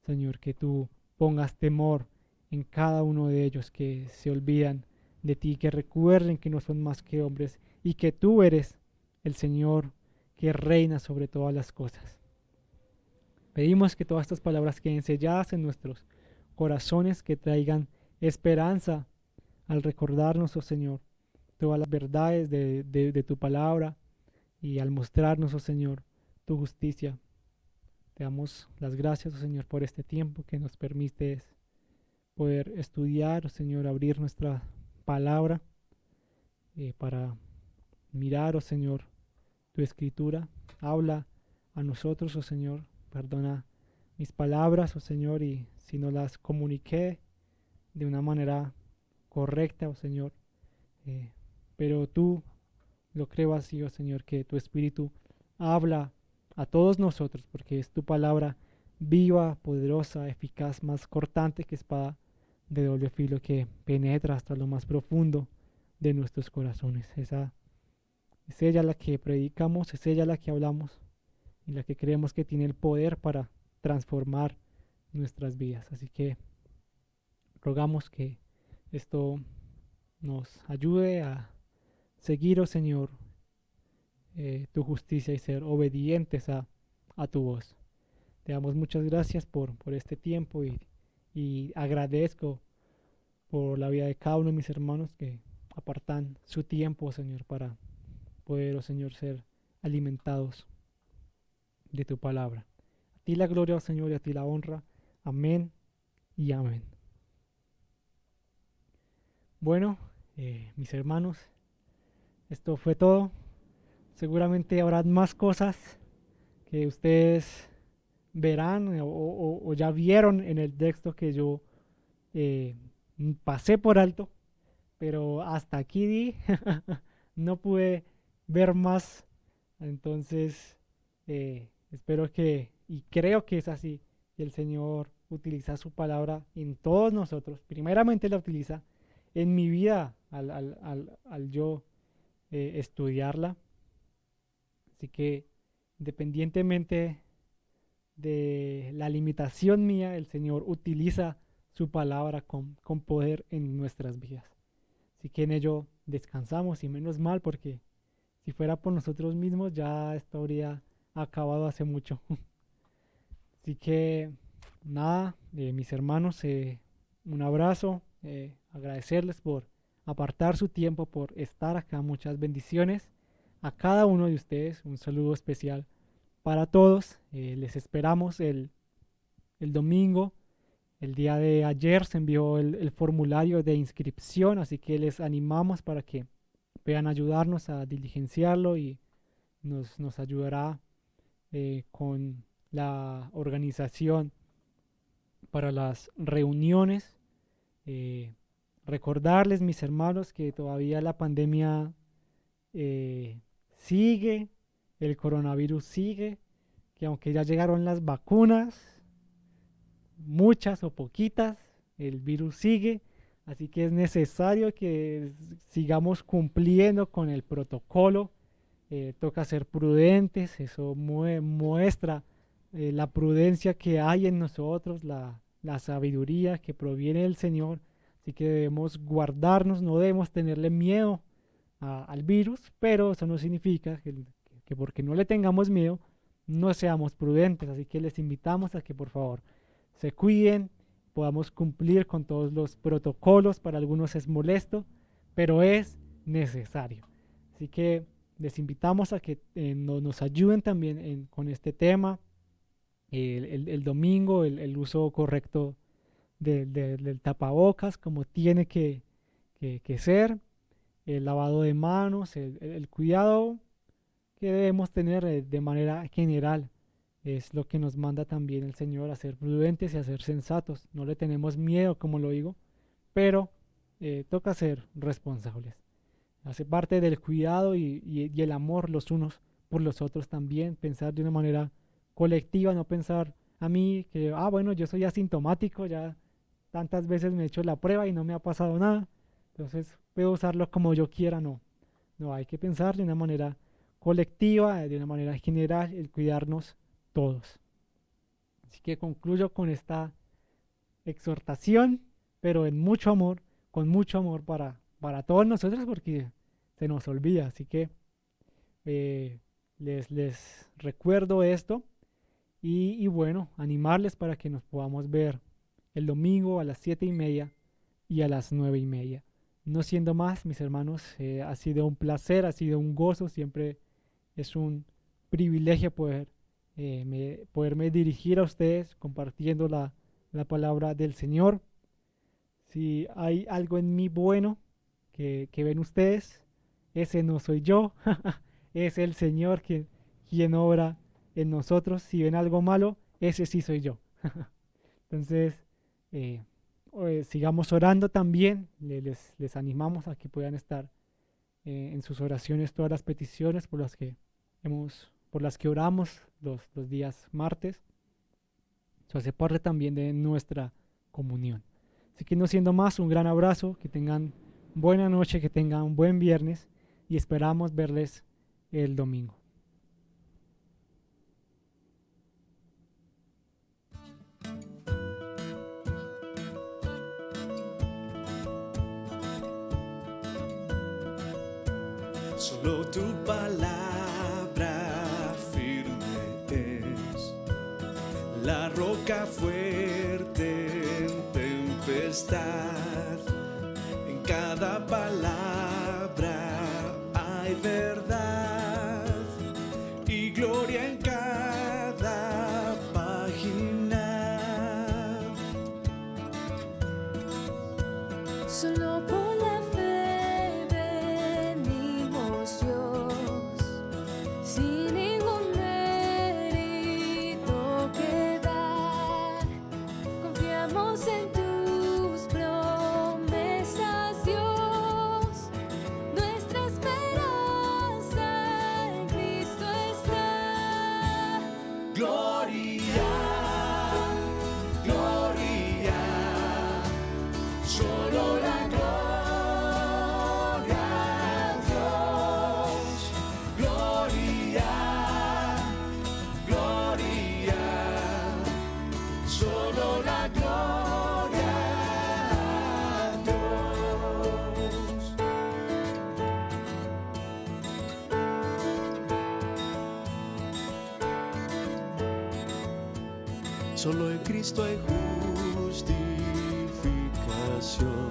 Señor, que tú pongas temor en cada uno de ellos que se olvidan de ti, que recuerden que no son más que hombres y que tú eres el Señor que reina sobre todas las cosas. Pedimos que todas estas palabras queden selladas en nuestros corazones, que traigan esperanza al recordarnos, oh Señor, todas las verdades de tu palabra y al mostrarnos, oh Señor, tu justicia. Te damos las gracias, oh Señor, por este tiempo que nos permites poder estudiar, oh Señor, abrir nuestra palabra para mirar, oh Señor, tu escritura. Habla a nosotros, oh Señor. Perdona mis palabras, oh Señor, y si no las comuniqué de una manera correcta, oh Señor. eh, pero tú lo creo así, oh Señor, que tu Espíritu habla a todos nosotros, porque es tu palabra viva, poderosa, eficaz, más cortante que espada de doble filo que penetra hasta lo más profundo de nuestros corazones. Esa es ella la que predicamos, es ella la que hablamos y la que creemos que tiene el poder para transformar nuestras vidas. Así que rogamos que esto nos ayude a seguir, oh Señor, tu justicia y ser obedientes a tu voz. Te damos muchas gracias por este tiempo y agradezco por la vida de cada uno de mis hermanos que apartan su tiempo, oh Señor, para poder, oh Señor, ser alimentados de tu palabra. A ti la gloria, oh Señor, y a ti la honra. Amén y amén. Bueno, mis hermanos, esto fue todo. Seguramente habrá más cosas que ustedes verán o ya vieron en el texto que yo eh, pasé por alto, pero hasta aquí di, no pude ver más. Entonces, espero que, y creo que es así, que el Señor utiliza su palabra en todos nosotros. Primeramente la utiliza en mi vida al yo estudiarla. Así que independientemente de la limitación mía, el Señor utiliza su palabra con poder en nuestras vidas. Así que en ello descansamos y menos mal porque si fuera por nosotros mismos ya esto habría acabado hace mucho. Así que nada, mis hermanos, un abrazo, agradecerles por apartar su tiempo, por estar acá, muchas bendiciones a cada uno de ustedes, un saludo especial para todos, les esperamos el domingo. El día de ayer se envió el formulario de inscripción, así que les animamos para que puedan ayudarnos a diligenciarlo y nos ayudará con la organización para las reuniones. Eh, Recordarles, mis hermanos, que todavía la pandemia sigue, el coronavirus sigue, que aunque ya llegaron las vacunas, muchas o poquitas, el virus sigue, así que es necesario que sigamos cumpliendo con el protocolo. Toca ser prudentes, eso muestra la prudencia que hay en nosotros, la sabiduría que proviene del Señor, así que debemos guardarnos, no debemos tenerle miedo al virus, pero eso no significa que porque no le tengamos miedo, no seamos prudentes, así que les invitamos a que por favor se cuiden, podamos cumplir con todos los protocolos. Para algunos es molesto, pero es necesario. Así que les invitamos a que nos ayuden también con este tema. El domingo, el uso correcto del tapabocas, como tiene que ser, el lavado de manos, el cuidado que debemos tener de manera general. Es lo que nos manda también el Señor a ser prudentes y a ser sensatos. No le tenemos miedo, como lo digo, pero toca ser responsables. Hace parte del cuidado y el amor los unos por los otros también. Pensar de una manera colectiva, no pensar a mí que, bueno, yo soy asintomático, ya tantas veces me he hecho la prueba y no me ha pasado nada. Entonces puedo usarlo como yo quiera, no. No, hay que pensar de una manera colectiva, de una manera general, el cuidarnos todos. Así que concluyo con esta exhortación, pero en mucho amor, con mucho amor para todos nosotros, porque se nos olvida. Así que les recuerdo esto y bueno, animarles para que nos podamos ver el domingo a las 7:30 y a las 9:30. no siendo más, mis hermanos, ha sido un placer, ha sido un gozo, siempre es un privilegio poderme dirigir a ustedes compartiendo la palabra del Señor. Si hay algo en mí bueno que ven ustedes, ese no soy yo, es el Señor quien obra en nosotros. Si ven algo malo, ese sí soy yo. Entonces, eh, sigamos orando también. Les animamos a que puedan estar en sus oraciones todas las peticiones por las que oramos los días martes. Eso hace parte también de nuestra comunión. Así que no siendo más, un gran abrazo, que tengan buena noche, que tengan un buen viernes y esperamos verles el domingo. Solo tu palabra firme es la roca fuerte en tempestad. En cada palabra hay verdad y gloria en cada página. Solo por la fe venimos Dios, sin ningún mérito que dar. Confiamos en tus promesas, Dios. Nuestra esperanza en Cristo está. Gloria, gloria, solo la gloria a Dios. Gloria, gloria, solo la gloria a Dios. Solo en Cristo hay justificación.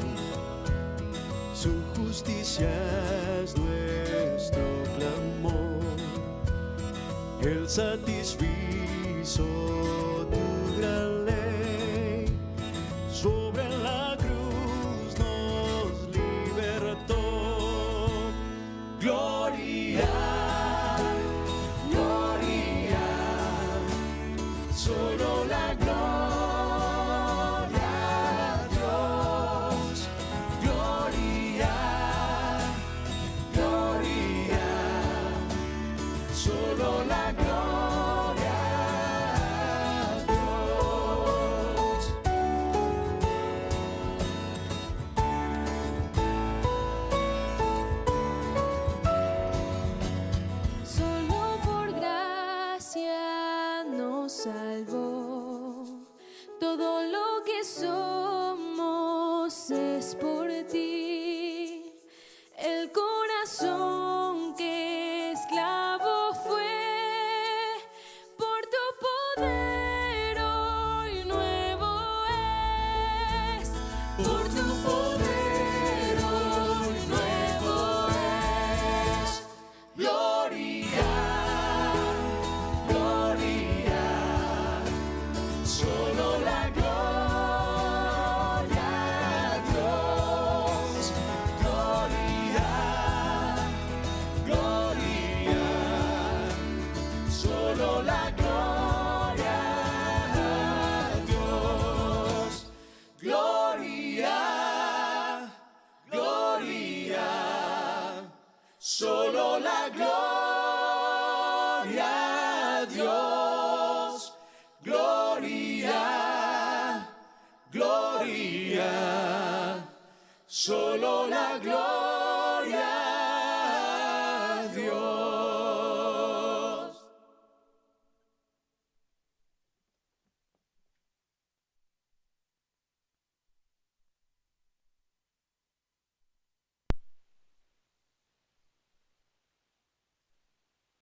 Su justicia es nuestro clamor. Él satisfizo tu gran ley. Sobre la cruz nos libertó. Gloria, gloria, solo la gloria a Dios. Gloria, gloria, solo la gloria a Dios. Solo por gracia nos salvó. Todo lo que somos es por ti. El corazón que esclavo fue, por tu poder hoy nuevo es. Por tu poder hoy nuevo es. Gloria, gloria, solo la gloria a Dios. Gloria, gloria, solo la gloria a Dios. Gloria, gloria, solo la gloria a Dios. Gloria, gloria, solo la gloria.